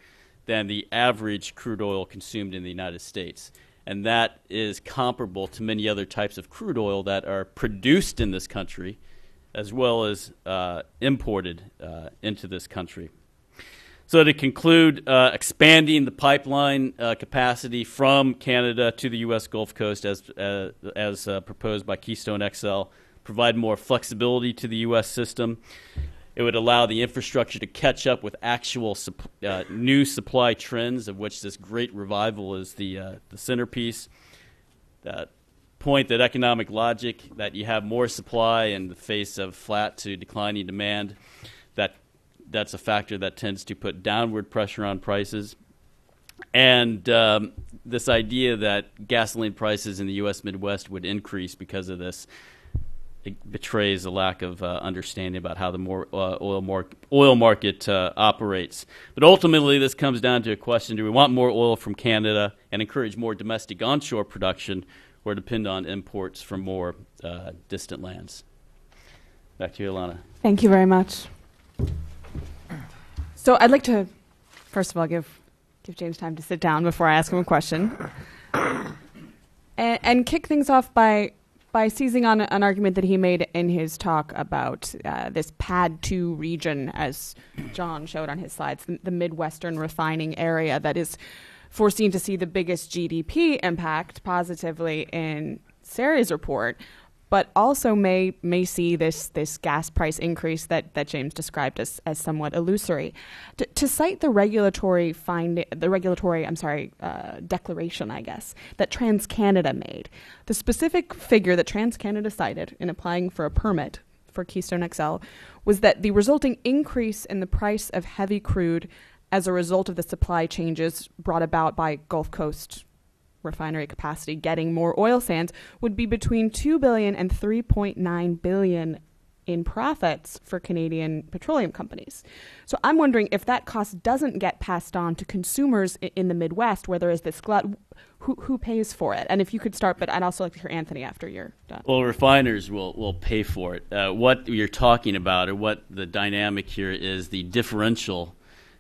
than the average crude oil consumed in the United States. And that is comparable to many other types of crude oil that are produced in this country as well as imported into this country. So to conclude, expanding the pipeline capacity from Canada to the U.S. Gulf Coast as proposed by Keystone XL provide more flexibility to the U.S. system. It would allow the infrastructure to catch up with actual new supply trends, of which this great revival is the centerpiece. That point, that economic logic, that you have more supply in the face of flat to declining demand, that's a factor that tends to put downward pressure on prices. And this idea that gasoline prices in the U.S. Midwest would increase because of this, it betrays a lack of understanding about how the oil market operates. But ultimately, this comes down to a question: do we want more oil from Canada and encourage more domestic onshore production, or depend on imports from more distant lands? Back to you, Ilana. Thank you very much. So I'd like to, first of all, give James time to sit down before I ask him a question, and kick things off by seizing on an argument that he made in his talk about this PADD 2 region, as John showed on his slides, the Midwestern refining area that is foreseen to see the biggest GDP impact positively in Sari's report, but also may see this gas price increase that James described as somewhat illusory. To cite the regulatory declaration, I guess, that TransCanada made, the specific figure that TransCanada cited in applying for a permit for Keystone XL was that the resulting increase in the price of heavy crude as a result of the supply changes brought about by Gulf Coast refinery capacity getting more oil sands would be between $2 billion and $3.9 billion in profits for Canadian petroleum companies. So I'm wondering, if that cost doesn't get passed on to consumers in the Midwest, where there is this glut, who pays for it? And if you could start, but I'd also like to hear Anthony after you're done. Well, refiners will pay for it. What you're talking about, or what the dynamic here is, the differential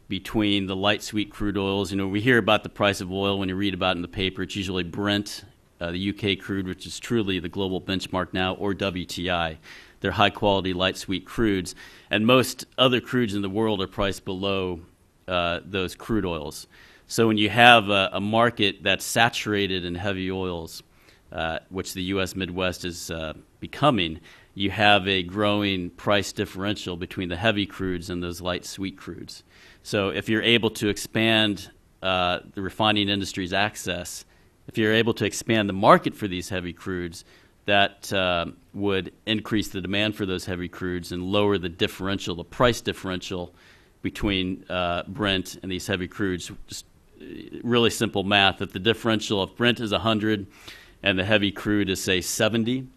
between the light sweet crude oils. You know, we hear about the price of oil when you read about it in the paper. It's usually Brent, the UK crude, which is truly the global benchmark now, or WTI. They're high-quality light sweet crudes, and most other crudes in the world are priced below those crude oils. So when you have a market that's saturated in heavy oils, which the U.S. Midwest is becoming, you have a growing price differential between the heavy crudes and those light sweet crudes. So if you're able to expand the refining industry's access, if you're able to expand the market for these heavy crudes, that would increase the demand for those heavy crudes and lower the differential, the price differential between Brent and these heavy crudes. Just really simple math. If the differential of Brent is 100 and the heavy crude is, say, 70,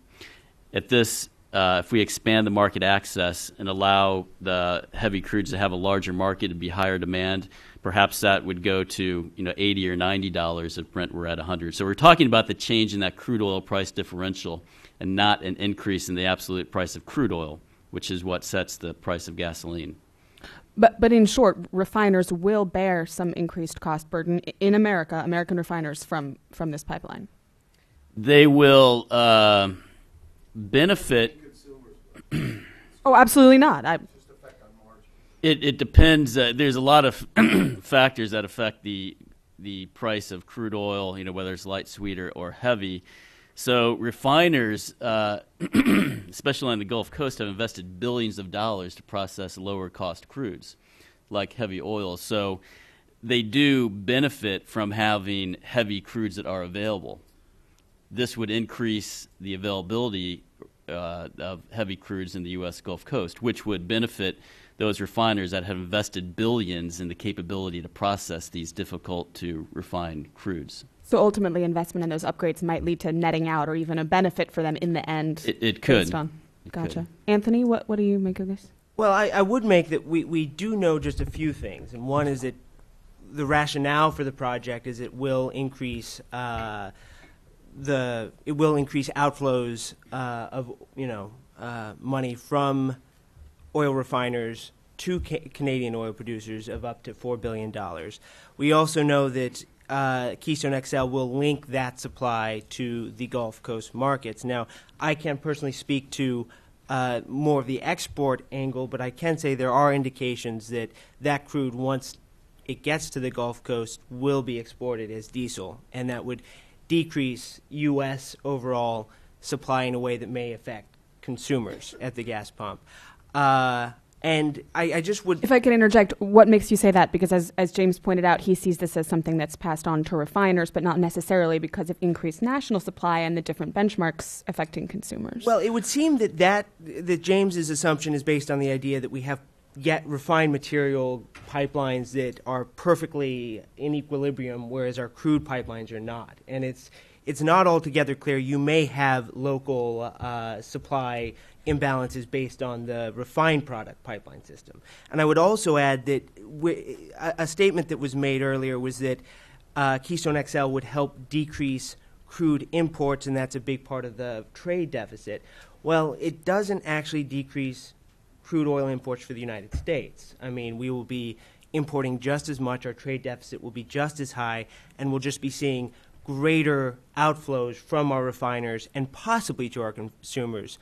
if we expand the market access and allow the heavy crudes to have a larger market and be higher demand, perhaps that would go to $80 or $90 if Brent were at 100. So we're talking about the change in that crude oil price differential and not an increase in the absolute price of crude oil, which is what sets the price of gasoline. But in short, refiners will bear some increased cost burden in America, American refiners, from this pipeline. They will benefit. Oh, absolutely not. It depends. There's a lot of factors that affect the price of crude oil, whether it's light, sweet, or heavy. So refiners, especially on the Gulf Coast, have invested billions of dollars to process lower-cost crudes, like heavy oil. So they do benefit from having heavy crudes that are available. This would increase the availability of heavy crudes in the U.S. Gulf Coast, which would benefit those refiners that have invested billions in the capability to process these difficult-to-refine crudes. So ultimately, investment in those upgrades might lead to netting out or even a benefit for them in the end. It could. Gotcha. Anthony, what do you make of this? Well, I would make that we do know just a few things, and one is that the rationale for the project is it will increase outflows of money from oil refiners to Canadian oil producers of up to $4 billion. We also know that Keystone XL will link that supply to the Gulf Coast markets. Now, I can't personally speak to more of the export angle, but I can say there are indications that that crude, once it gets to the Gulf Coast, will be exported as diesel, and that would decrease U.S. overall supply in a way that may affect consumers at the gas pump. And I just would... If I could interject, what makes you say that? Because as James pointed out, he sees this as something that's passed on to refiners, but not necessarily because of increased national supply and the different benchmarks affecting consumers. Well, it would seem that James's assumption is based on the idea that we have refined material pipelines that are perfectly in equilibrium, whereas our crude pipelines are not. And it's not altogether clear. You may have local supply imbalances based on the refined product pipeline system. And I would also add that a statement that was made earlier was that Keystone XL would help decrease crude imports, and that's a big part of the trade deficit. Well, it doesn't actually decrease crude oil imports for the United States. I mean, we will be importing just as much. Our trade deficit will be just as high, and we'll just be seeing greater outflows from our refiners and possibly to our consumers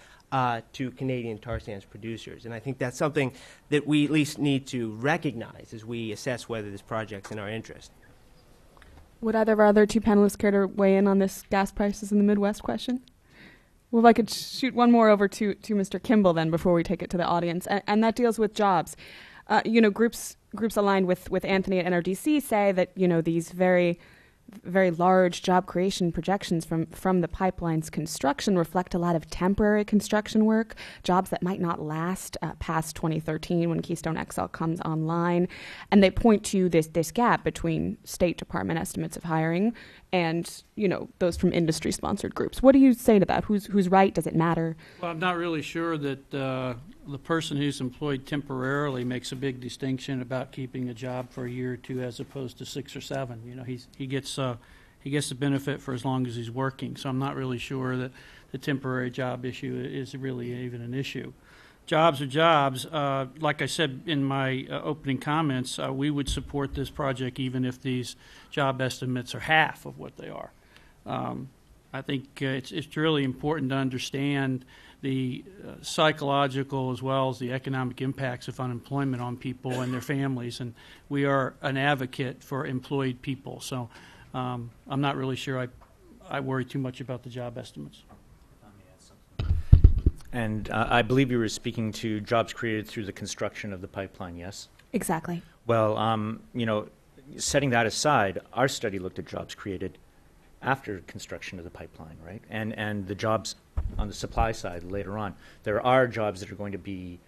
to Canadian tar sands producers. And I think that's something that we at least need to recognize as we assess whether this project's in our interest. Would either of our other two panelists care to weigh in on this gas prices in the Midwest question? Well, if I could shoot one more over to Mr. Kimball then before we take it to the audience, and that deals with jobs. Groups aligned with Anthony at NRDC say that these very large job creation projections from the pipeline's construction reflect a lot of temporary construction work, jobs that might not last past 2013 when Keystone XL comes online. And they point to this gap between State Department estimates of hiring and, those from industry-sponsored groups. What do you say to that? Who's right? Does it matter? Well, I'm not really sure that the person who's employed temporarily makes a big distinction about keeping a job for a year or two as opposed to 6 or 7. He gets the benefit for as long as he's working. So I'm not really sure that the temporary job issue is really even an issue. Jobs are jobs. Like I said in my opening comments, we would support this project even if these job estimates are half of what they are. I think it's really important to understand the psychological as well as the economic impacts of unemployment on people and their families, and we are an advocate for employed people. So I'm not really sure I worry too much about the job estimates. And I believe you were speaking to jobs created through the construction of the pipeline, yes? Exactly. Well, setting that aside, our study looked at jobs created after construction of the pipeline, right? And the jobs on the supply side later on. There are jobs that are going to be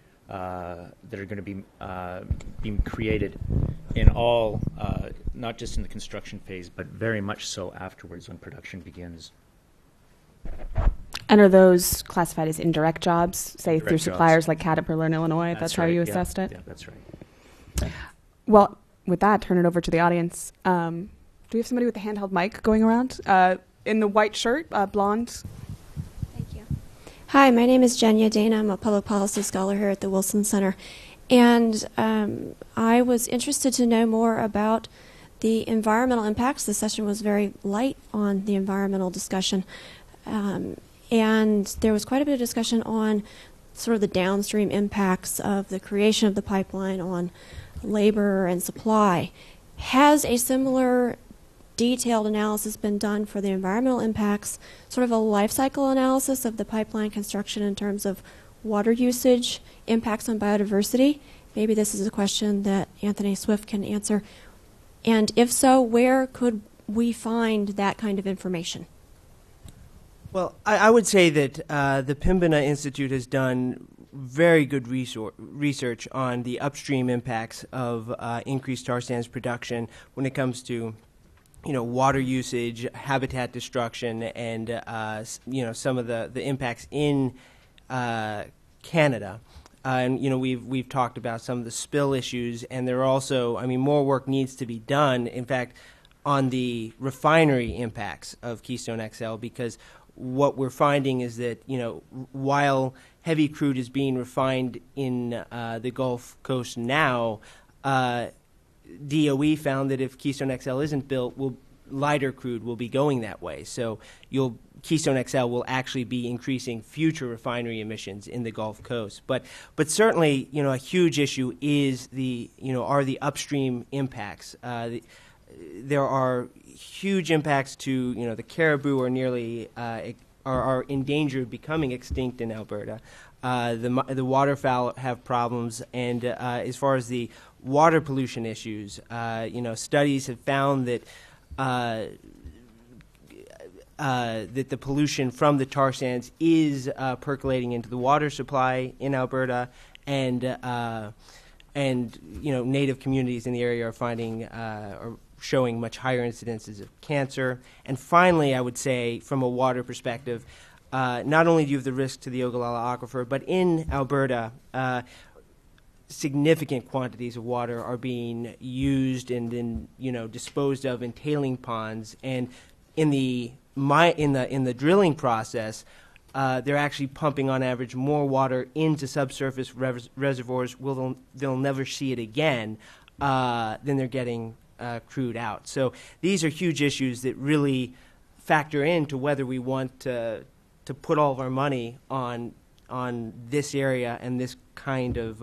being created in all, not just in the construction phase, but very much so afterwards when production begins. And are those classified as indirect jobs, say Indirect through jobs. suppliers like Caterpillar in Illinois? That's how right, you yeah, assessed it? Yeah, that's right. Well, with that, turn it over to the audience. Do we have somebody with a handheld mic going around? In the white shirt, blonde. Thank you. Hi, my name is Jenya Dana. I'm a public policy scholar here at the Wilson Center. And I was interested to know more about the environmental impacts. The session was very light on the environmental discussion. And there was quite a bit of discussion on sort of the downstream impacts of the creation of the pipeline on labor and supply. Has a similar detailed analysis been done for the environmental impacts, sort of a life cycle analysis of the pipeline construction in terms of water usage, impacts on biodiversity? Maybe this is a question that Anthony Swift can answer. And if so, where could we find that kind of information? Well, I would say that the Pembina Institute has done very good research on the upstream impacts of increased tar sands production when it comes to, water usage, habitat destruction, and some of the impacts in Canada. And we've talked about some of the spill issues, and there are also, more work needs to be done. In fact, on the refinery impacts of Keystone XL, because what we're finding is that, while heavy crude is being refined in the Gulf Coast now, DOE found that if Keystone XL isn't built, lighter crude will be going that way. So Keystone XL will actually be increasing future refinery emissions in the Gulf Coast. But certainly, a huge issue is are the upstream impacts. There are huge impacts to, the caribou are nearly are in danger of becoming extinct in Alberta. The waterfowl have problems, and as far as the water pollution issues, studies have found that that the pollution from the tar sands is percolating into the water supply in Alberta, and native communities in the area are showing much higher incidences of cancer. And finally, I would say, from a water perspective, not only do you have the risk to the Ogallala Aquifer, but in Alberta, significant quantities of water are being used and then disposed of in tailing ponds. And in the drilling process, they're actually pumping on average more water into subsurface reservoirs. They'll never see it again than they're getting crude out. So these are huge issues that really factor into whether we want to put all of our money on this area and this kind of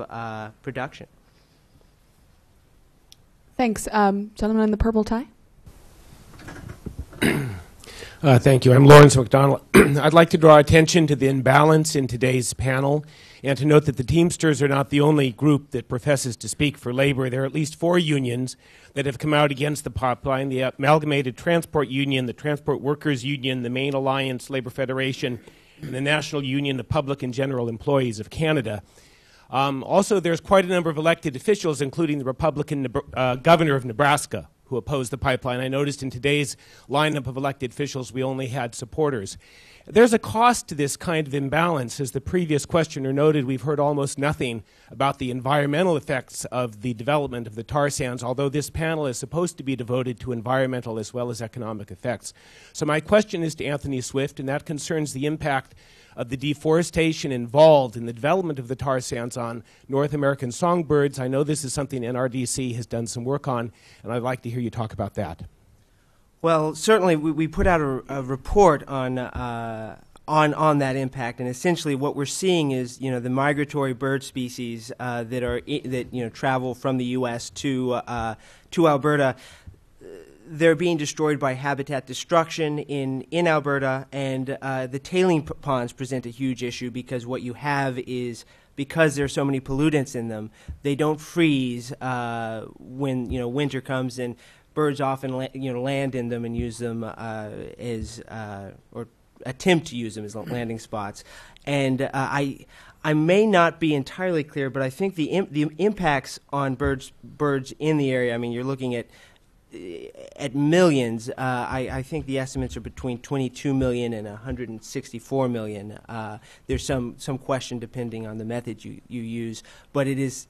production. Thanks. Gentleman in the purple tie. Thank you. I'm Lawrence McDonald. I'd like to draw attention to the imbalance in today's panel and to note that the Teamsters are not the only group that professes to speak for labor. There are at least 4 unions that have come out against the pipeline: the Amalgamated Transport Union, the Transport Workers Union, the Main Alliance Labor Federation, and the National Union of Public and General Employees of Canada. Also, there's quite a number of elected officials, including the Republican governor of Nebraska, who opposed the pipeline. I noticed in today's lineup of elected officials we only had supporters. There's a cost to this kind of imbalance. As the previous questioner noted, we've heard almost nothing about the environmental effects of the development of the tar sands, although this panel is supposed to be devoted to environmental as well as economic effects. So my question is to Anthony Swift, and that concerns the impact of the deforestation involved in the development of the tar sands on North American songbirds. I know this is something NRDC has done some work on, and I'd like to hear you talk about that. Well, certainly we put out a report on that impact, and essentially what we're seeing is the migratory bird species that travel from the U.S. to Alberta. They're being destroyed by habitat destruction in Alberta, and the tailing ponds present a huge issue because what you have is, because there are so many pollutants in them, they don't freeze when winter comes, and birds often land in them and use them or attempt to use them as landing spots. And I may not be entirely clear, but I think the impacts on birds in the area, I mean, you're looking at millions. I think the estimates are between 22 million and 164 million. There's some question depending on the method you use, but it's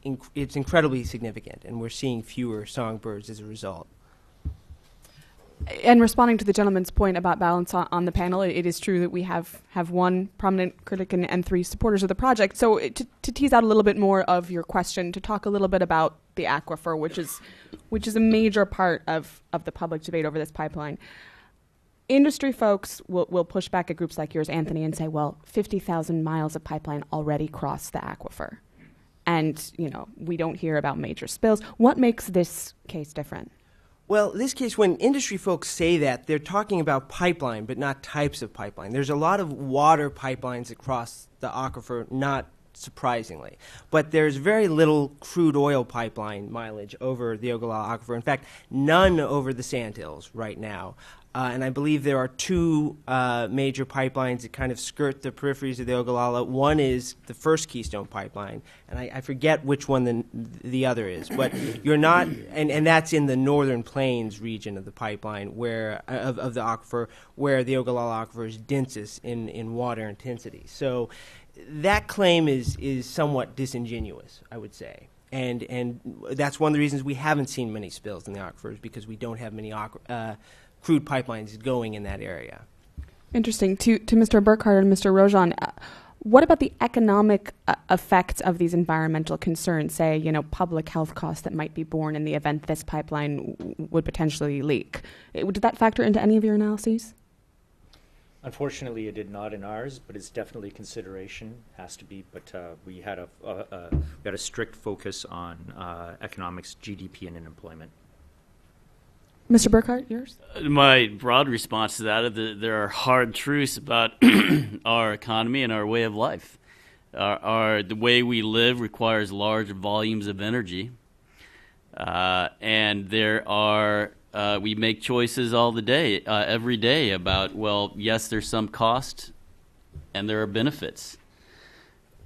incredibly significant, and we're seeing fewer songbirds as a result. And responding to the gentleman's point about balance on the panel, it is true that we have one prominent critic and three supporters of the project. So to tease out a little bit more of your question, to talk a little bit about the aquifer, which is a major part of the public debate over this pipeline. Industry folks will push back at groups like yours, Anthony, and say, well, 50,000 miles of pipeline already cross the aquifer. And, we don't hear about major spills. What makes this case different? Well, in this case, when industry folks say that, they're talking about pipeline, but not types of pipeline. There's a lot of water pipelines across the aquifer, not surprisingly. But there's very little crude oil pipeline mileage over the Ogallala Aquifer. In fact, none over the Sandhills right now. And I believe there are two major pipelines that kind of skirt the peripheries of the Ogallala. One is the first Keystone Pipeline, and I forget which one the other is. But you're not, and that's in the northern plains region of the pipeline, where of the aquifer, where the Ogallala Aquifer is densest in water intensity. So that claim is somewhat disingenuous, I would say. And that's one of the reasons we haven't seen many spills in the aquifers, because we don't have many crude pipelines going in that area. Interesting. To Mr. Burkhardt and Mr. Rojan, what about the economic effects of these environmental concerns, say, public health costs that might be borne in the event this pipeline would potentially leak? Did that factor into any of your analyses? Unfortunately, it did not in ours, but it's definitely a consideration. Has to be, but we had a strict focus on economics, GDP, and unemployment. Mr. Burkhardt, yours? My broad response to that is there are hard truths about our economy and our way of life. The way we live requires large volumes of energy, and we make choices every day about, well, yes, there's some cost, and there are benefits.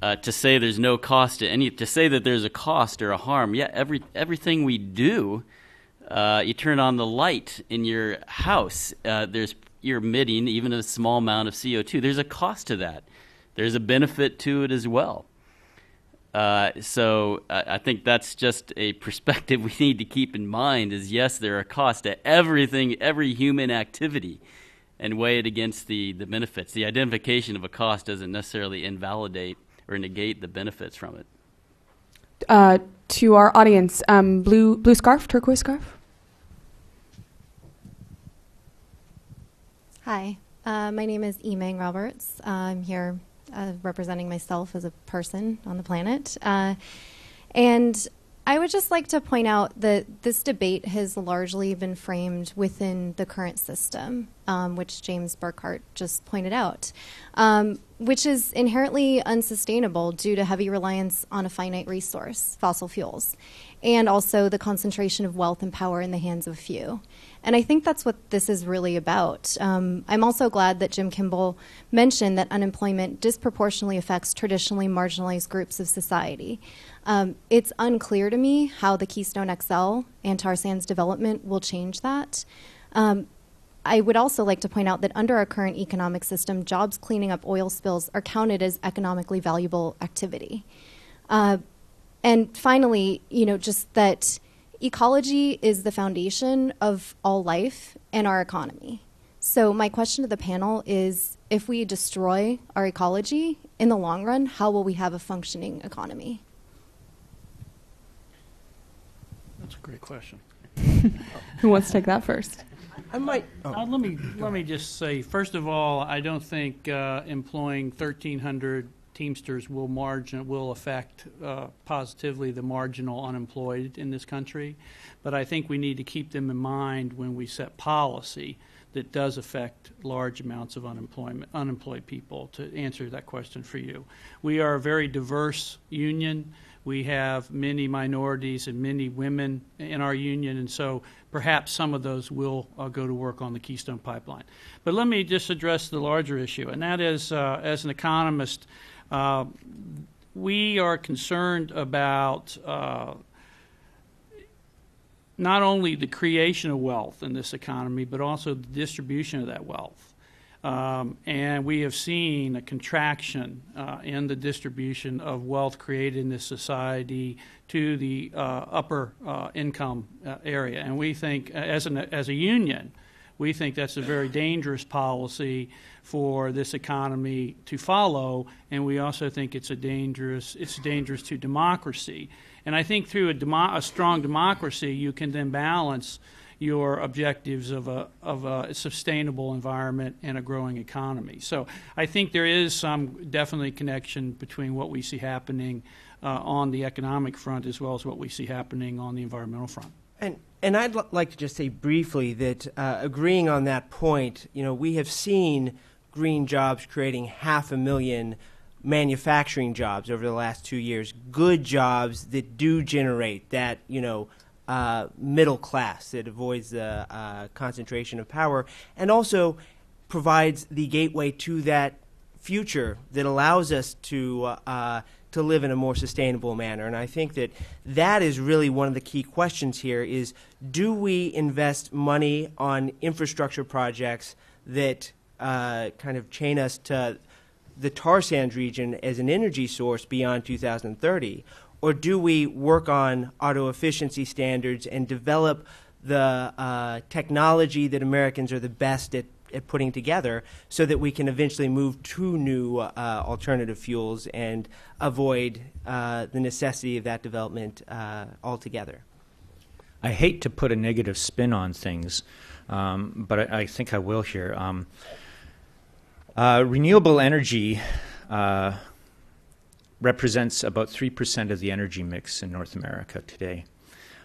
To say there's no cost to say that there's a cost or a harm, everything we do. You turn on the light in your house, you're emitting even a small amount of CO2. There's a cost to that. There's a benefit to it as well. So I think that's just a perspective we need to keep in mind is, yes, there are costs to everything, every human activity, and weigh it against the benefits. The identification of a cost doesn't necessarily invalidate or negate the benefits from it. To our audience, blue scarf, turquoise scarf. Hi, my name is Emang Roberts. I'm here representing myself as a person on the planet. And I would just like to point out that this debate has largely been framed within the current system, which James Burkhardt just pointed out, which is inherently unsustainable due to heavy reliance on a finite resource, fossil fuels, and also the concentration of wealth and power in the hands of a few. And I think that's what this is really about. I'm also glad that Jim Kimball mentioned that unemployment disproportionately affects traditionally marginalized groups of society. It's unclear to me how the Keystone XL and tar sands development will change that. I would also like to point out that under our current economic system, jobs cleaning up oil spills are counted as economically valuable activity. And finally, just that ecology is the foundation of all life and our economy. So my question to the panel is, if we destroy our ecology in the long run, how will we have a functioning economy? That's a great question. Who wants to take that first? I might. Let me just say, first of all, I don't think employing 1,300 Teamsters will affect positively the marginal unemployed in this country, but I think we need to keep them in mind when we set policy that does affect large amounts of unemployed people. To answer that question for you, we are a very diverse union. We have many minorities and many women in our union, and so perhaps some of those will go to work on the Keystone Pipeline. But let me just address the larger issue, and that is, as an economist, we are concerned about not only the creation of wealth in this economy, but also the distribution of that wealth. And we have seen a contraction in the distribution of wealth created in this society to the upper income area. And we think, as a union, we think that's a very dangerous policy for this economy to follow, and we also think it's dangerous to democracy. And I think through a strong democracy, you can then balance your objectives of a sustainable environment and a growing economy. So I think there is some definitely connection between what we see happening on the economic front as well as what we see happening on the environmental front. And I'd like to just say briefly that agreeing on that point, we have seen green jobs creating 500,000 manufacturing jobs over the last 2 years, good jobs that do generate that, middle class that avoids the concentration of power, and also provides the gateway to that future that allows us to live in a more sustainable manner. And I think that is really one of the key questions here is, do we invest money on infrastructure projects that kind of chain us to the tar sands region as an energy source beyond 2030? Or do we work on auto efficiency standards and develop the technology that Americans are the best at putting together so that we can eventually move to new alternative fuels and avoid the necessity of that development altogether? I hate to put a negative spin on things, but I think I will here. Renewable energy represents about 3% of the energy mix in North America today.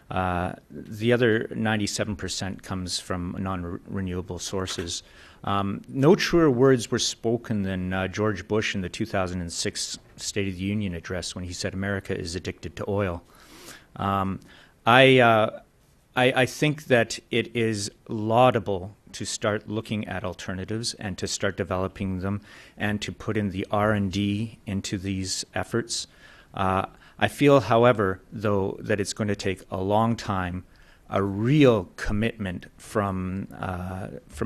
The other 97% comes from non-renewable sources. No truer words were spoken than George Bush in the 2006 State of the Union address when he said America is addicted to oil. I think that it is laudable to start looking at alternatives and to start developing them and to put in the R&D into these efforts. I feel, however, though, that it's going to take a long time, a real commitment from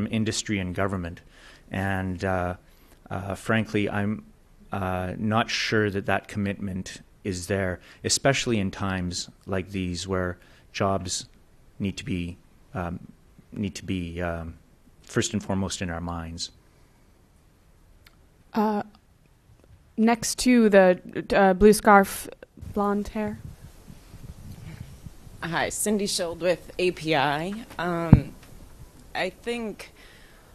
industry and government. And frankly, I'm not sure that commitment is there, especially in times like these where jobs need to be first and foremost in our minds. Next to the blue scarf, blonde hair. Hi, Cindy Schild with API. I think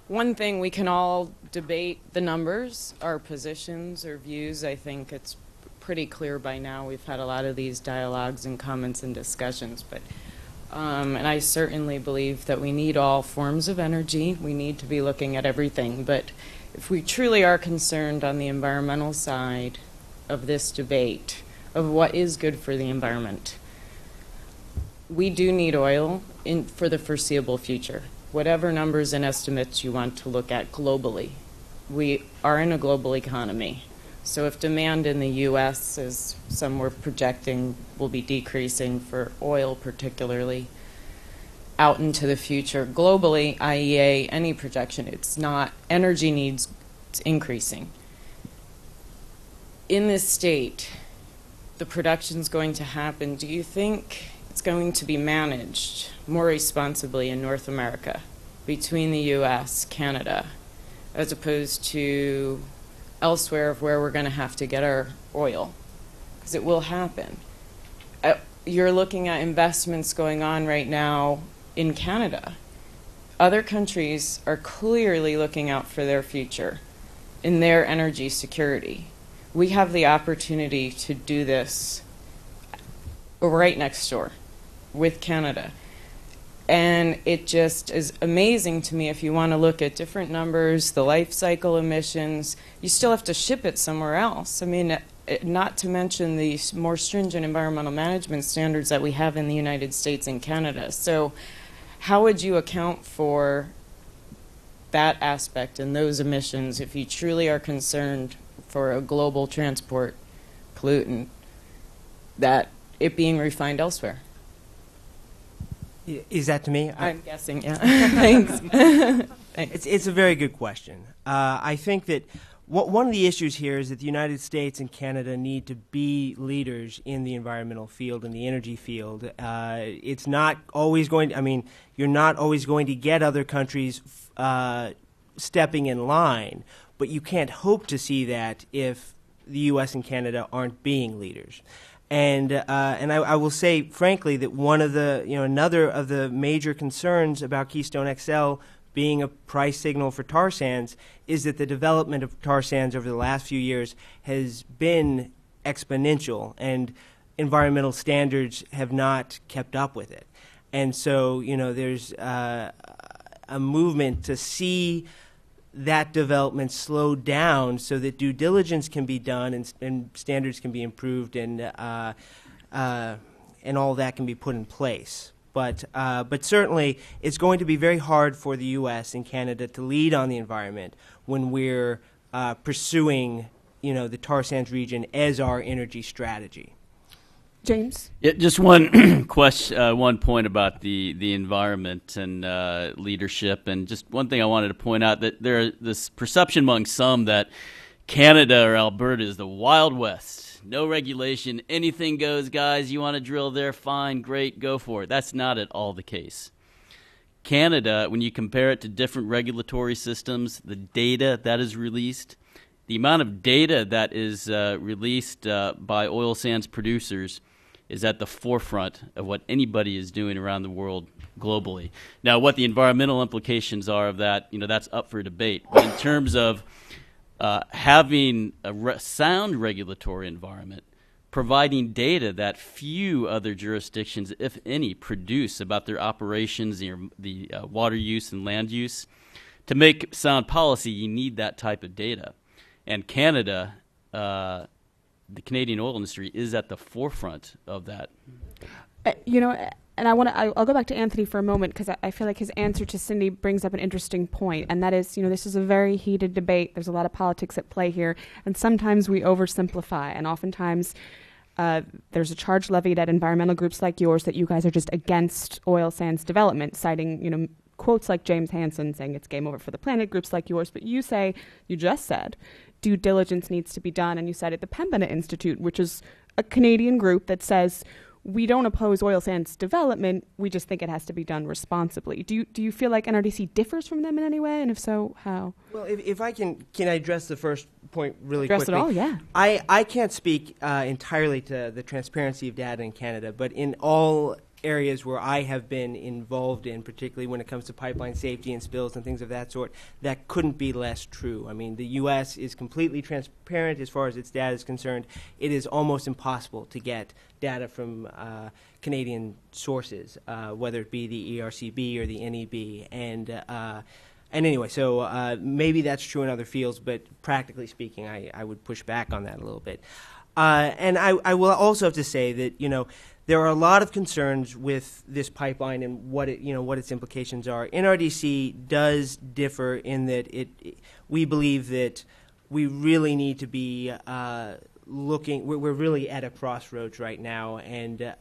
one thing we can all debate the numbers, our positions or views. I think it's pretty clear by now. We've had a lot of these dialogues and comments and discussions, but and I certainly believe that we need all forms of energy. We need to be looking at everything, but if we truly are concerned on the environmental side of this debate, of what is good for the environment, we do need oil for the foreseeable future. Whatever numbers and estimates you want to look at globally, we are in a global economy. So if demand in the U.S., as some were projecting, will be decreasing for oil particularly, out into the future, globally, IEA, any projection, it's not, energy needs increasing. In this state, the production's going to happen. Do you think it's going to be managed more responsibly in North America between the U.S., Canada, as opposed to elsewhere of where we're going to have to get our oil? Because it will happen. You're looking at investments going on right now in Canada. Other countries are clearly looking out for their future in their energy security. We have the opportunity to do this right next door with Canada. And it just is amazing to me if you want to look at different numbers, the life cycle emissions, you still have to ship it somewhere else. I mean, not to mention the more stringent environmental management standards that we have in the United States and Canada. So how would you account for that aspect and those emissions if you truly are concerned for a global transport pollutant, that it being refined elsewhere? Is that to me? I'm guessing, yeah. Thanks. It's a very good question. I think that one of the issues here is that the United States and Canada need to be leaders in the environmental field and the energy field. It's not always going to, I mean, you're not always going to get other countries stepping in line, but you can't hope to see that if the U.S. and Canada aren't being leaders. And I will say, frankly, that one of the, another of the major concerns about Keystone XL being a price signal for tar sands is that the development of tar sands over the last few years has been exponential, and environmental standards have not kept up with it. And so, there's a movement to see that development slow down so that due diligence can be done and standards can be improved and all that can be put in place. But certainly it's going to be very hard for the U.S. and Canada to lead on the environment when we're pursuing, the tar sands region as our energy strategy. James? Yeah, just one question, one point about the environment and leadership, and just one thing I wanted to point out, that there's this perception among some that Canada or Alberta is the Wild West. No regulation, anything goes, guys. You want to drill there, fine, great, go for it. That's not at all the case. Canada, when you compare it to different regulatory systems, the data that is released, the amount of data that is released by oil sands producers is at the forefront of what anybody is doing around the world globally. Now, what the environmental implications are of that, that's up for debate. But in terms of having a sound regulatory environment, providing data that few other jurisdictions, if any, produce about their operations, the water use and land use, to make sound policy, you need that type of data. And Canada, the Canadian oil industry is at the forefront of that. And I'll go back to Anthony for a moment, because I feel like his answer to Cindy brings up an interesting point, and that is, this is a very heated debate. There's a lot of politics at play here, and sometimes we oversimplify, and oftentimes there's a charge levied at environmental groups like yours that you guys are just against oil sands development, citing, quotes like James Hansen saying it's game over for the planet, groups like yours, but you just said due diligence needs to be done, and you cited the Pembina Institute, which is a Canadian group that says we don't oppose oil sands development, we just think it has to be done responsibly. Do you feel like NRDC differs from them in any way, and if so, how? Well, if I can I address the first point really quickly? Address it all, yeah. I can't speak entirely to the transparency of data in Canada, but in all areas where I have been involved in, particularly when it comes to pipeline safety and spills and things of that sort, that couldn't be less true. I mean, the U.S. is completely transparent as far as its data is concerned. It is almost impossible to get data from Canadian sources, whether it be the ERCB or the NEB. And anyway, so maybe that's true in other fields, but practically speaking, I would push back on that a little bit. And I will also have to say that, there are a lot of concerns with this pipeline and what its implications are. NRDC does differ in that we believe that we really need to be looking. We're really at a crossroads right now, and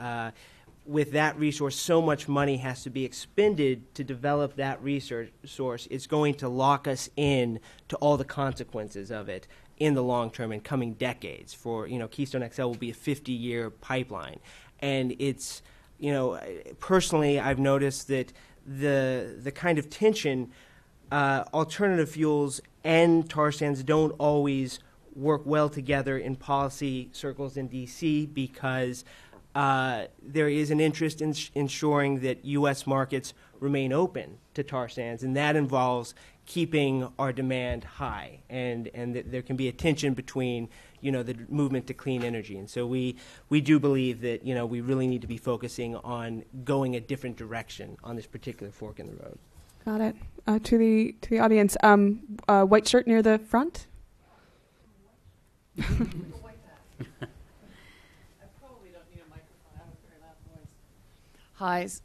with that resource, so much money has to be expended to develop that resource. It's going to lock us in to all the consequences of it in the long term and coming decades. For Keystone XL will be a 50-year pipeline. And it's, personally, I've noticed that the kind of tension, alternative fuels and tar sands don't always work well together in policy circles in D.C. because there is an interest in ensuring that U.S. markets remain open to tar sands, and that involves keeping our demand high, and that there can be a tension between the movement to clean energy. And so we do believe that we really need to be focusing on going a different direction on this particular fork in the road. Got it. To the audience, white shirt near the front. Hi. Is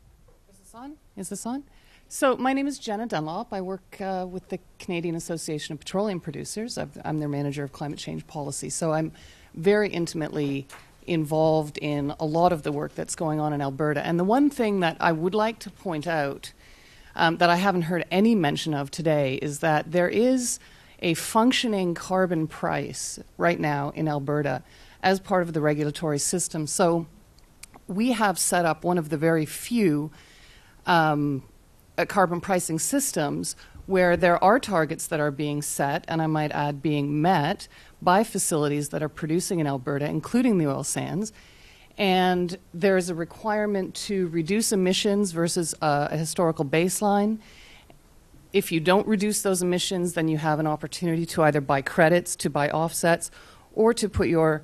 this on? Is this on? So my name is Jenna Dunlop. I work with the Canadian Association of Petroleum Producers. I'm their manager of climate change policy. So I'm very intimately involved in a lot of the work that's going on in Alberta. And the one thing that I would like to point out that I haven't heard any mention of today is that there is a functioning carbon price right now in Alberta as part of the regulatory system. So we have set up one of the very few carbon pricing systems where there are targets that are being set, and I might add being met, by facilities that are producing in Alberta, including the oil sands. And there is a requirement to reduce emissions versus a historical baseline. If you don't reduce those emissions, then you have an opportunity to either buy credits, to buy offsets, or to put your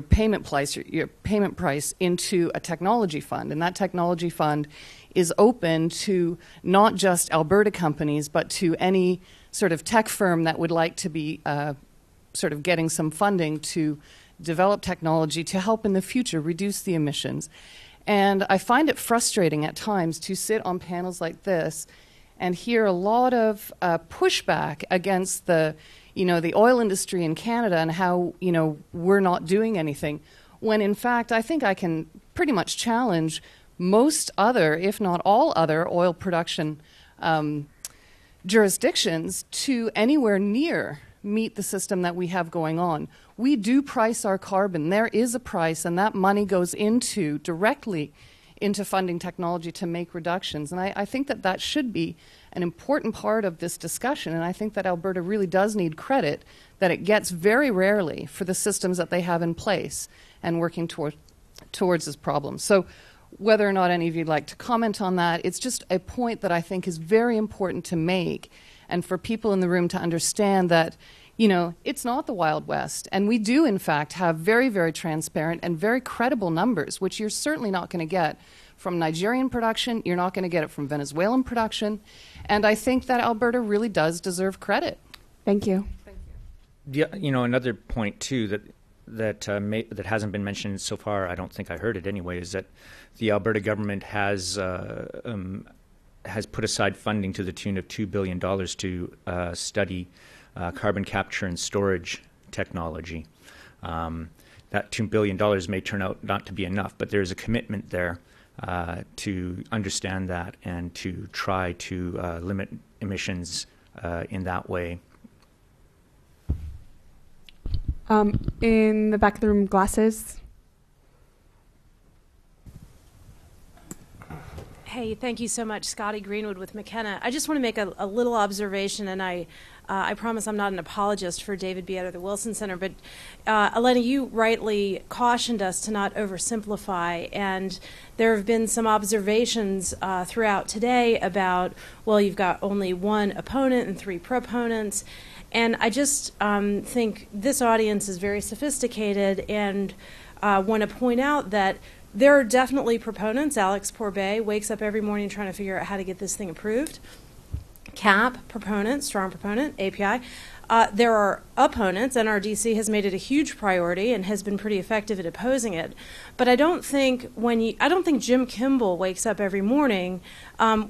payment price into a technology fund. And that technology fund is open to not just Alberta companies, but to any sort of tech firm that would like to be sort of getting some funding to develop technology to help in the future reduce the emissions. And I find it frustrating at times to sit on panels like this and hear a lot of pushback against the oil industry in Canada and how, we're not doing anything, when in fact I think I can pretty much challenge most other, if not all other, oil production jurisdictions to anywhere near meet the system that we have going on. We do price our carbon. There is a price, and that money goes directly into funding technology to make reductions. And I think that should be an important part of this discussion, and I think that Alberta really does need credit that it gets very rarely for the systems that they have in place and working towards this problem. So whether or not any of you'd like to comment on that, it's just a point that I think is very important to make, and for people in the room to understand that, it's not the Wild West. And we do, in fact, have very, very transparent and very credible numbers, which you're certainly not going to get from Nigerian production. You're not going to get it from Venezuelan production. And I think that Alberta really does deserve credit. Thank you. Yeah, another point, too, that hasn't been mentioned so far, I don't think I heard it anyway, is that the Alberta government has put aside funding to the tune of $2 billion to study carbon capture and storage technology. That $2 billion may turn out not to be enough, but there's a commitment there to understand that and to try to limit emissions in that way. In the back of the room, glasses. Hey, thank you so much. Scotty Greenwood with McKenna. I just want to make a little observation, and I promise I'm not an apologist for David Beat or the Wilson Center, but Elena, you rightly cautioned us to not oversimplify, and there have been some observations throughout today about, well, you've got only one opponent and three proponents, and I just think this audience is very sophisticated and want to point out that there are definitely proponents. Alex Pourbet wakes up every morning trying to figure out how to get this thing approved. CAP, proponent, strong proponent, API. There are opponents. NRDC has made it a huge priority and has been pretty effective at opposing it. But I don't think Jim Kimball wakes up every morning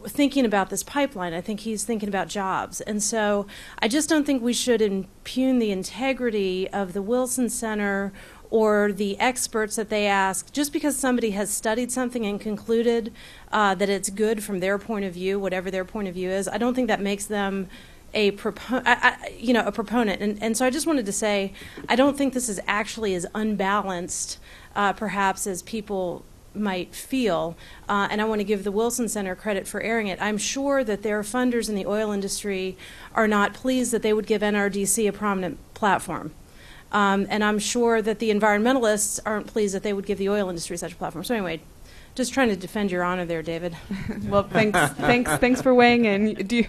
thinking about this pipeline. I think he's thinking about jobs. And so I just don't think we should impugn the integrity of the Wilson Center or the experts that they ask, just because somebody has studied something and concluded that it's good from their point of view, whatever their point of view is. I don't think that makes them a proponent. And so I just wanted to say, I don't think this is actually as unbalanced, perhaps, as people might feel. And I want to give the Wilson Center credit for airing it. I'm sure that their funders in the oil industry are not pleased that they would give NRDC a prominent platform. And I'm sure that the environmentalists aren't pleased that they would give the oil industry such a platform. So anyway, just trying to defend your honor there, David. Well, thanks for weighing in. Do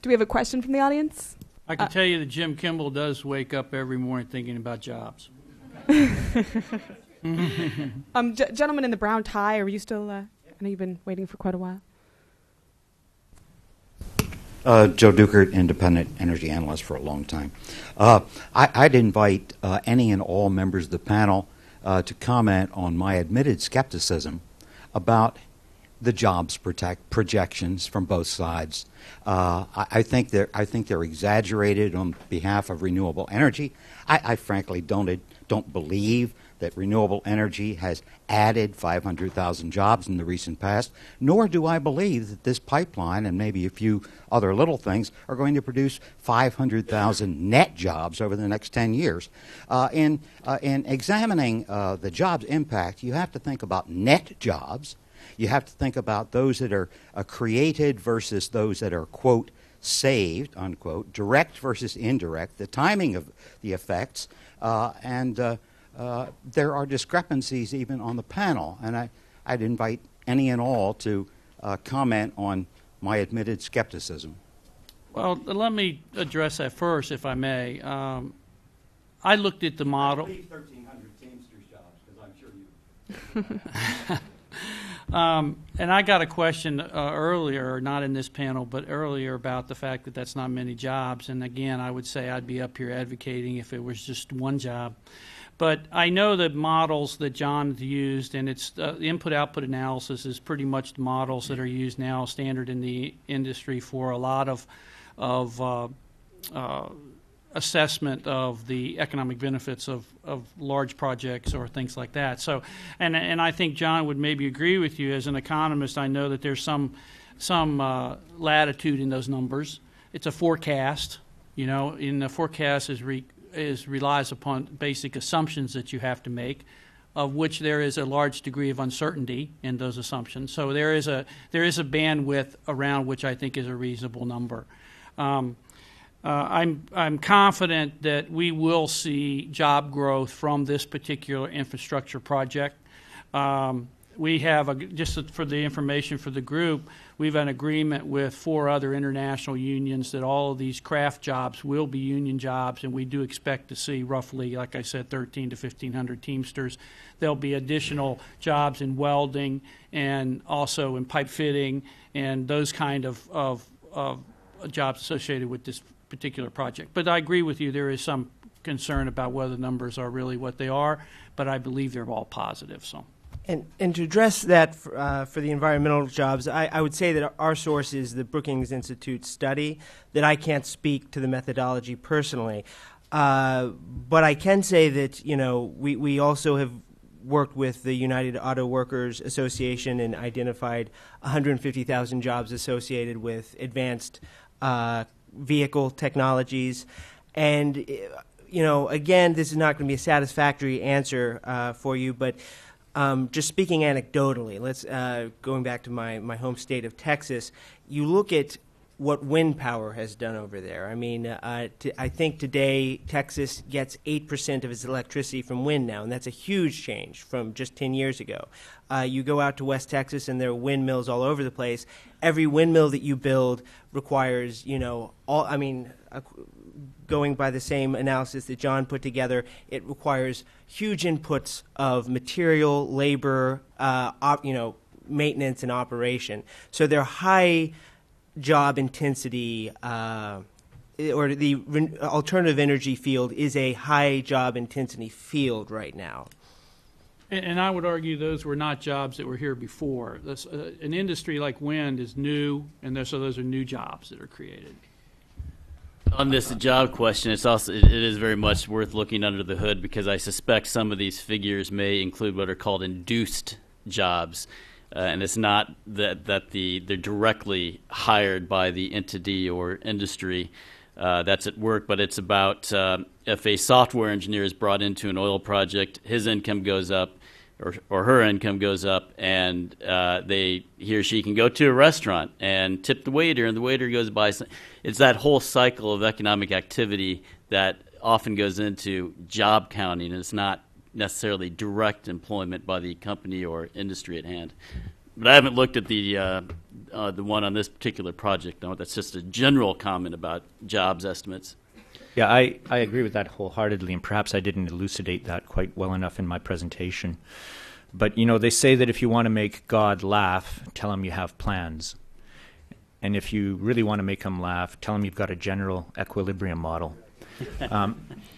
we have a question from the audience? I can tell you that Jim Kimball does wake up every morning thinking about jobs. Gentleman in the brown tie, are you still? I know you've been waiting for quite a while. Joe Dukert, independent energy analyst for a long time. I'd invite any and all members of the panel to comment on my admitted skepticism about the jobs projections from both sides. I think they're exaggerated on behalf of renewable energy. I frankly don't believe that renewable energy has added 500,000 jobs in the recent past, nor do I believe that this pipeline and maybe a few other little things are going to produce 500,000 net jobs over the next 10 years. In examining the jobs impact, you have to think about net jobs. You have to think about those that are created versus those that are, quote, saved, unquote, direct versus indirect, the timing of the effects, and there are discrepancies even on the panel. And I'd invite any and all to comment on my admitted skepticism. Well, let me address that first, if I may. I looked at the model. I believe 1,300 Teamsters jobs, because I'm sure you. And I got a question earlier, not in this panel, but earlier about the fact that that's not many jobs. And again, I would say I'd be up here advocating if it was just one job. But I know the models that John used, and it's the input-output analysis is pretty much the models that are used now, standard in the industry for a lot of assessment of the economic benefits of large projects or things like that. So, and I think John would maybe agree with you. As an economist, I know that there's some latitude in those numbers. It's a forecast, you know, and the forecast relies upon basic assumptions that you have to make, of which there is a large degree of uncertainty in those assumptions. So there is a bandwidth around which I think is a reasonable number. I'm confident that we will see job growth from this particular infrastructure project. We have, just for the information for the group, we have an agreement with 4 other international unions that all of these craft jobs will be union jobs, and we do expect to see roughly, like I said, 1,300 to 1,500 Teamsters. There'll be additional jobs in welding and also in pipe fitting and those kind of jobs associated with this particular project. But I agree with you, there is some concern about whether the numbers are really what they are, but I believe they're all positive. So. And to address that for the environmental jobs, I would say that our source is the Brookings Institute study, that I can't speak to the methodology personally. But I can say that, you know, we also have worked with the United Auto Workers Association and identified 150,000 jobs associated with advanced vehicle technologies. And, you know, again, this is not going to be a satisfactory answer for you, but just speaking anecdotally, let's going back to my home state of Texas, you look at what wind power has done over there. I mean, I think today Texas gets 8% of its electricity from wind now, and that's a huge change from just 10 years ago. You go out to West Texas, and there are windmills all over the place. Every windmill that you build requires, you know, going by the same analysis that John put together, it requires huge inputs of material, labor, maintenance and operation. So they're high job intensity, or the alternative energy field is a high job intensity field right now. And I would argue those were not jobs that were here before. An industry like wind is new, and so those are new jobs that are created. On this job question, it is very much worth looking under the hood, because I suspect some of these figures may include what are called induced jobs, and it's not that they're directly hired by the entity or industry that's at work, but it's about if a software engineer is brought into an oil project, his income goes up, or her income goes up, and he or she can go to a restaurant and tip the waiter, and the waiter goes by. It's that whole cycle of economic activity that often goes into job counting, and it's not necessarily direct employment by the company or industry at hand. But I haven't looked at the one on this particular project. No, that's just a general comment about jobs estimates. Yeah, I agree with that wholeheartedly, and perhaps I didn't elucidate that quite well enough in my presentation. But, you know, they say that if you want to make God laugh, tell him you have plans. And if you really want to make him laugh, tell him you've got a general equilibrium model.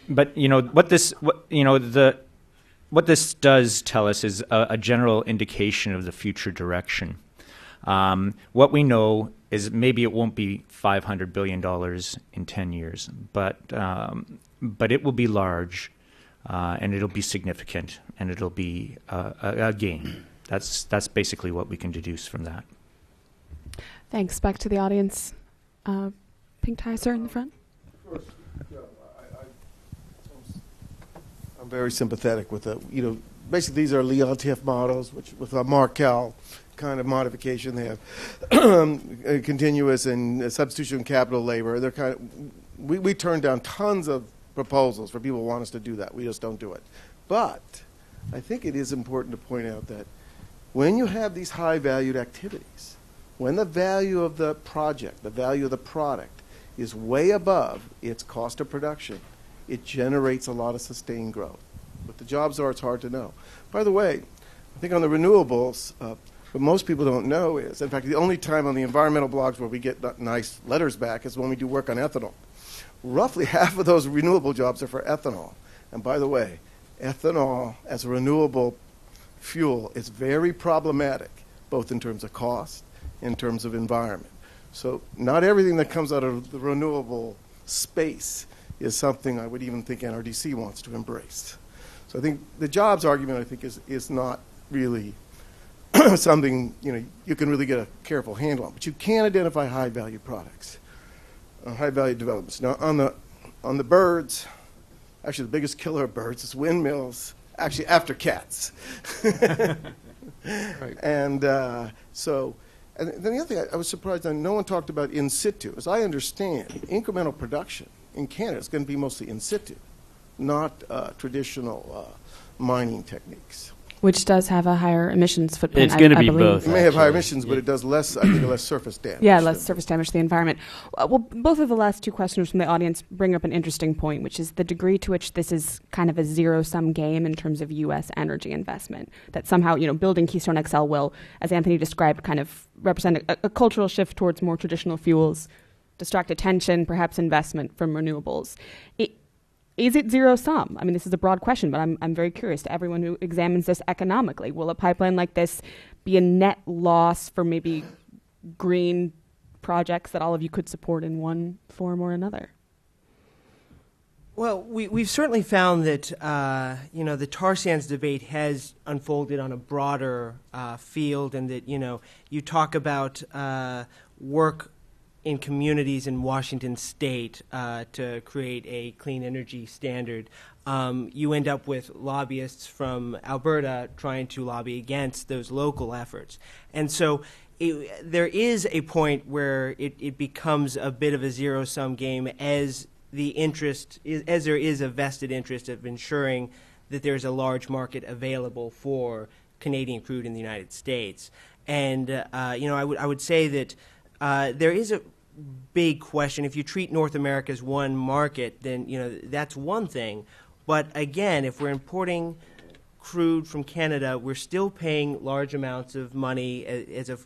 But, you know, what this does tell us is a general indication of the future direction. What we know is maybe it won't be $500 billion in 10 years, but it will be large, and it'll be significant, and it'll be a gain. That's basically what we can deduce from that. Thanks. Back to the audience. Pink tie, sir, in the front. I'm very sympathetic with it. Basically these are Leontief models, which with a Markel kind of modification. They have continuous and substitution capital labor. They're kind of, we turn down tons of proposals for people who want us to do that. We just don't do it. But I think it is important to point out that when you have these high-valued activities, when the value of the project, the value of the product is way above its cost of production, it generates a lot of sustained growth. What the jobs are, it's hard to know. By the way, I think on the renewables, what most people don't know is, in fact, the only time on the environmental blogs where we get nice letters back is when we do work on ethanol. Roughly half of those renewable jobs are for ethanol. And by the way, ethanol as a renewable fuel is very problematic, both in terms of cost, in terms of environment. So not everything that comes out of the renewable space is something I would even think NRDC wants to embrace. So I think the jobs argument, I think, is not really something you can really get a careful handle on. But you can identify high-value products, high-value developments. Now, on the birds, actually the biggest killer of birds is windmills, actually after cats. Right. And and then the other thing I was surprised that no one talked about in situ. As I understand, incremental production in Canada is going to be mostly in situ, not traditional mining techniques. Which does have a higher emissions footprint. It's going to be believe. both. It may have higher emissions, but it does less, I think, less surface damage. Yeah, less surface damage to the environment. Well, both of the last two questions from the audience bring up an interesting point, which is the degree to which this is kind of a zero-sum game in terms of U.S. energy investment. That somehow, building Keystone XL will, as Anthony described, kind of represent a cultural shift towards more traditional fuels, distract attention, perhaps investment from renewables. Is it zero-sum? I mean, this is a broad question, but I'm very curious to everyone who examines this economically. Will a pipeline like this be a net loss for maybe green projects that all of you could support in one form or another? Well, we've certainly found that the tar sands debate has unfolded on a broader field, and that you talk about work in communities in Washington State to create a clean energy standard. You end up with lobbyists from Alberta trying to lobby against those local efforts. And so there is a point where it becomes a bit of a zero-sum game as there is a vested interest of ensuring that there's a large market available for Canadian crude in the United States. And I would say that there is a big question. If you treat North America as one market, then that's one thing. But again, if we're importing crude from Canada, we're still paying large amounts of money as a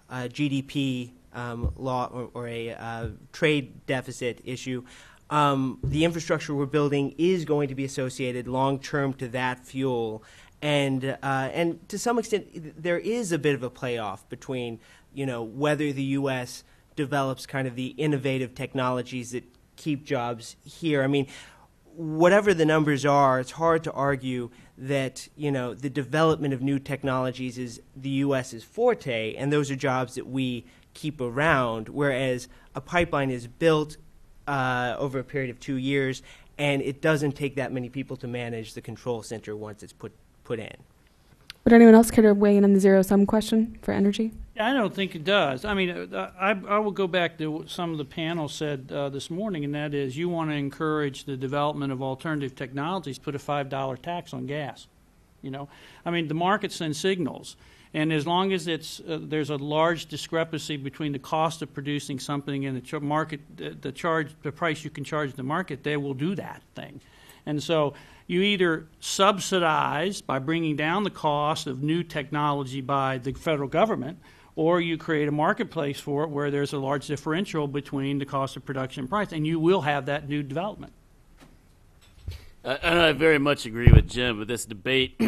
GDP law or a trade deficit issue. The infrastructure we're building is going to be associated long term to that fuel, and to some extent there is a bit of a playoff between whether the U.S. develops kind of the innovative technologies that keep jobs here. I mean, whatever the numbers are, it's hard to argue that the development of new technologies is the U.S.'s forte, and those are jobs that we keep around, whereas a pipeline is built over a period of 2 years, and it doesn't take that many people to manage the control center once it's put in. Would anyone else care to weigh in on the zero-sum question for energy? I don't think it does. I mean, I will go back to what some of the panel said this morning, and that is you want to encourage the development of alternative technologies, put a $5 tax on gas. I mean, the market sends signals. And as long as there's a large discrepancy between the cost of producing something and the price you can charge the market, they will do that thing. And so you either subsidize by bringing down the cost of new technology by the federal government, or you create a marketplace for it where there's a large differential between the cost of production and price, and you will have that new development. And I very much agree with Jim, but this debate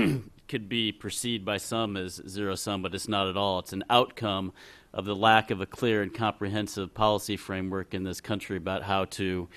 could be perceived by some as zero-sum, but it's not at all. It's an outcome of the lack of a clear and comprehensive policy framework in this country about how to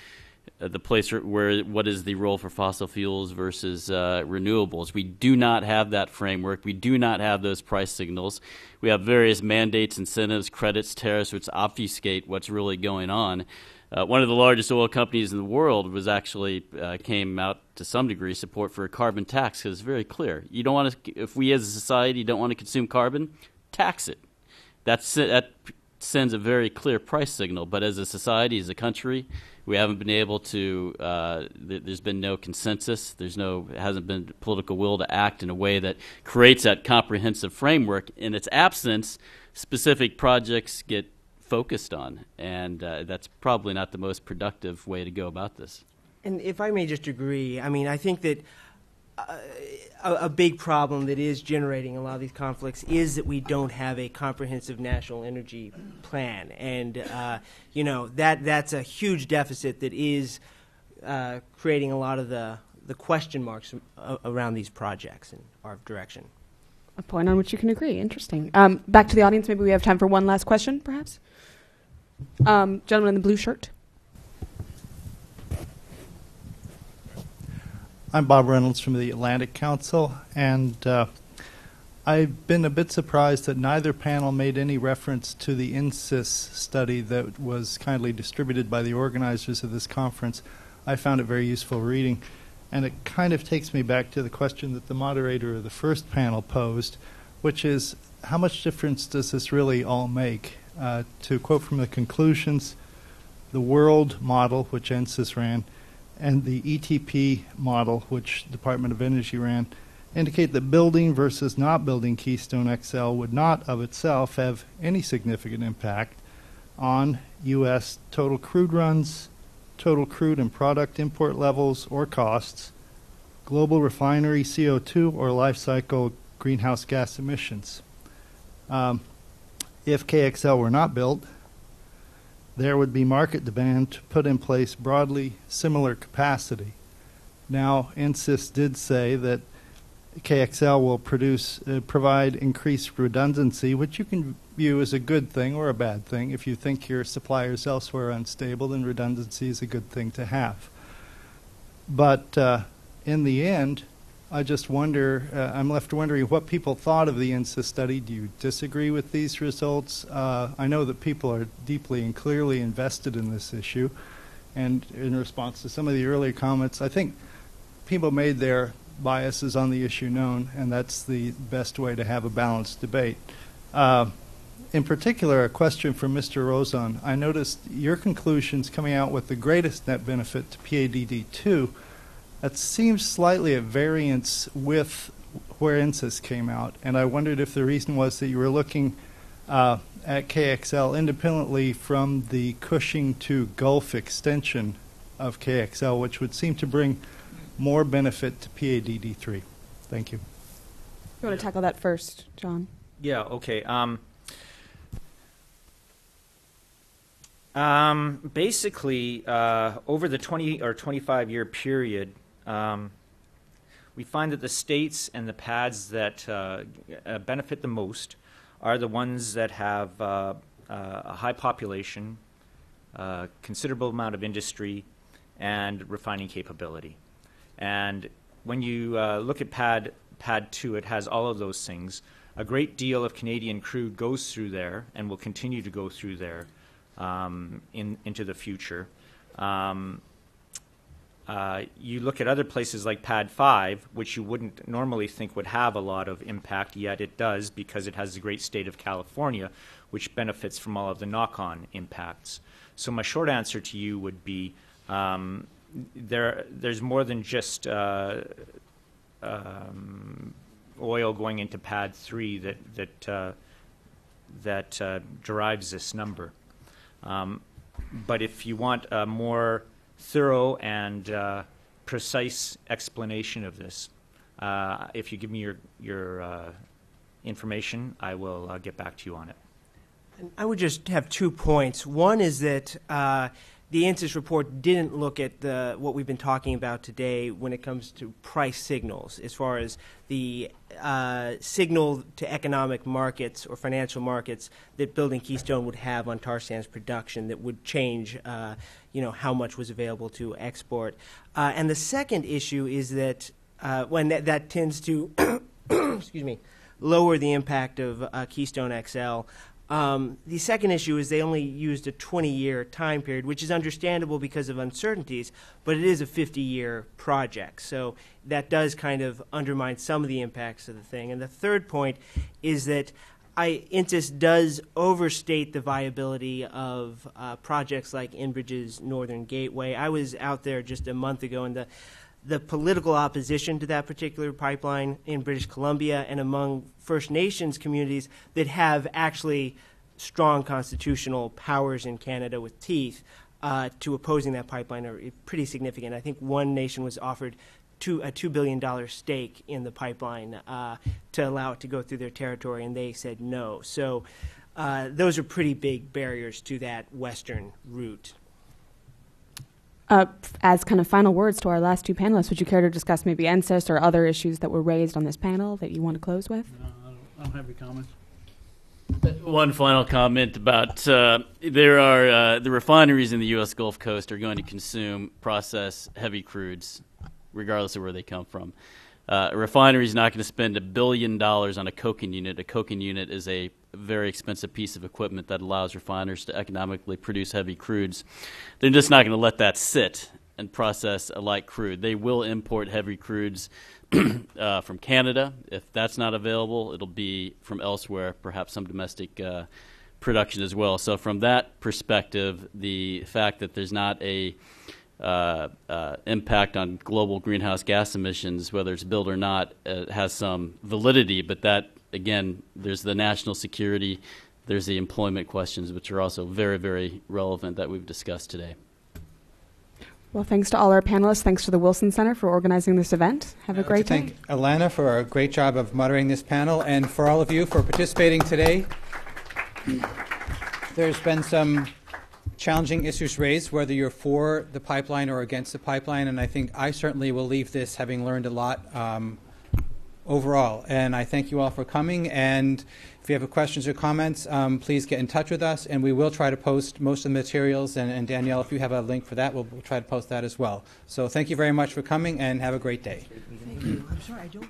the place where what is the role for fossil fuels versus renewables. We do not have that framework. We do not have those price signals. We have various mandates, incentives, credits, tariffs, which obfuscate what's really going on. One of the largest oil companies in the world was actually came out to some degree support for a carbon tax because it's very clear. You don't want to, if we as a society don't want to consume carbon, tax it. That sends a very clear price signal. But as a society, as a country, we haven't been able to. There's been no consensus. Hasn't been political will to act in a way that creates that comprehensive framework. In its absence, specific projects get focused on, and that's probably not the most productive way to go about this. And if I may just agree, I mean, I think that a big problem that is generating a lot of these conflicts is that we don't have a comprehensive national energy plan, and that's a huge deficit that is creating a lot of the question marks around these projects and our direction. A point on which you can agree. Interesting. Back to the audience. Maybe we have time for one last question, perhaps. Gentleman in the blue shirt. I'm Bob Reynolds from the Atlantic Council, and I've been a bit surprised that neither panel made any reference to the INSIS study that was kindly distributed by the organizers of this conference. I found it very useful reading, and it kind of takes me back to the question that the moderator of the first panel posed, which is, how much difference does this really all make? To quote from the conclusions, the world model, which INSIS ran, and the ETP model, which Department of Energy ran, indicate that building versus not building Keystone XL would not of itself have any significant impact on U.S. total crude runs, total crude and product import levels or costs, global refinery CO2 or life cycle greenhouse gas emissions. If KXL were not built, there would be market demand to put in place broadly similar capacity. Now, INSIS did say that KXL will provide increased redundancy, which you can view as a good thing or a bad thing. If you think your suppliers elsewhere are unstable, then redundancy is a good thing to have. But in the end, I just wonder, I'm left wondering what people thought of the INSIS study. Do you disagree with these results? I know that people are deeply and clearly invested in this issue. And in response to some of the earlier comments, I think people made their biases on the issue known, and that's the best way to have a balanced debate. In particular, a question for Mr. Rozon. I noticed your conclusions coming out with the greatest net benefit to PADD2. That seems slightly at variance with where INSIS came out, and I wondered if the reason was that you were looking at KXL independently from the Cushing to Gulf extension of KXL, which would seem to bring more benefit to PADD3. Thank you. You want to tackle that first, John? Yeah, okay. Basically, over the 20 or 25-year period, we find that the states and the pads that benefit the most are the ones that have a high population, considerable amount of industry, and refining capability. And when you look at Pad 2, it has all of those things. A great deal of Canadian crude goes through there and will continue to go through there into the future. You look at other places like Pad 5, which you wouldn't normally think would have a lot of impact, yet it does because it has the great state of California, which benefits from all of the knock-on impacts. So my short answer to you would be there's more than just oil going into Pad 3 that derives this number. But if you want a more thorough and precise explanation of this, if you give me your information, I will get back to you on it. I would just have 2 points. One is that the INSIS report didn't look at what we've been talking about today when it comes to price signals, as far as the signal to economic markets or financial markets that building Keystone would have on tar sands production that would change, how much was available to export. And the second issue is that when that tends to, excuse me, lower the impact of Keystone XL. The second issue is they only used a 20-year time period, which is understandable because of uncertainties, but it is a 50-year project. So that does kind of undermine some of the impacts of the thing. And the third point is that INSIS does overstate the viability of projects like Enbridge's Northern Gateway. I was out there just a month ago, and the political opposition to that particular pipeline in British Columbia and among First Nations communities that have actually strong constitutional powers in Canada with teeth to opposing that pipeline are pretty significant. I think one nation was offered a $2 billion stake in the pipeline to allow it to go through their territory, and they said no. So those are pretty big barriers to that western route. As kind of final words to our last two panelists, would you care to discuss maybe INSIS or other issues that were raised on this panel that you want to close with? No, I don't have any comments. One final comment about there are the refineries in the U.S. Gulf Coast are going to consume process heavy crudes, regardless of where they come from. A refinery is not going to spend $1 billion on a coking unit. A coking unit is a very expensive piece of equipment that allows refiners to economically produce heavy crudes. They're just not going to let that sit and process a light crude. They will import heavy crudes from Canada. If that's not available, it'll be from elsewhere, perhaps some domestic production as well. So from that perspective, the fact that there's not a impact on global greenhouse gas emissions, whether it's built or not, has some validity. But that, again, there's the national security, there's the employment questions, which are also very, very relevant that we've discussed today. Well, thanks to all our panelists. Thanks to the Wilson Center for organizing this event. Have a great day. Thank Alana for a great job of moderating this panel, and for all of you for participating today. There's been some challenging issues raised, whether you're for the pipeline or against the pipeline, and I think I certainly will leave this having learned a lot overall. And I thank you all for coming, and if you have questions or comments, please get in touch with us, and we will try to post most of the materials, and Danielle, if you have a link for that, we'll try to post that as well. So thank you very much for coming, and have a great day. Thank you. I'm sorry, I don't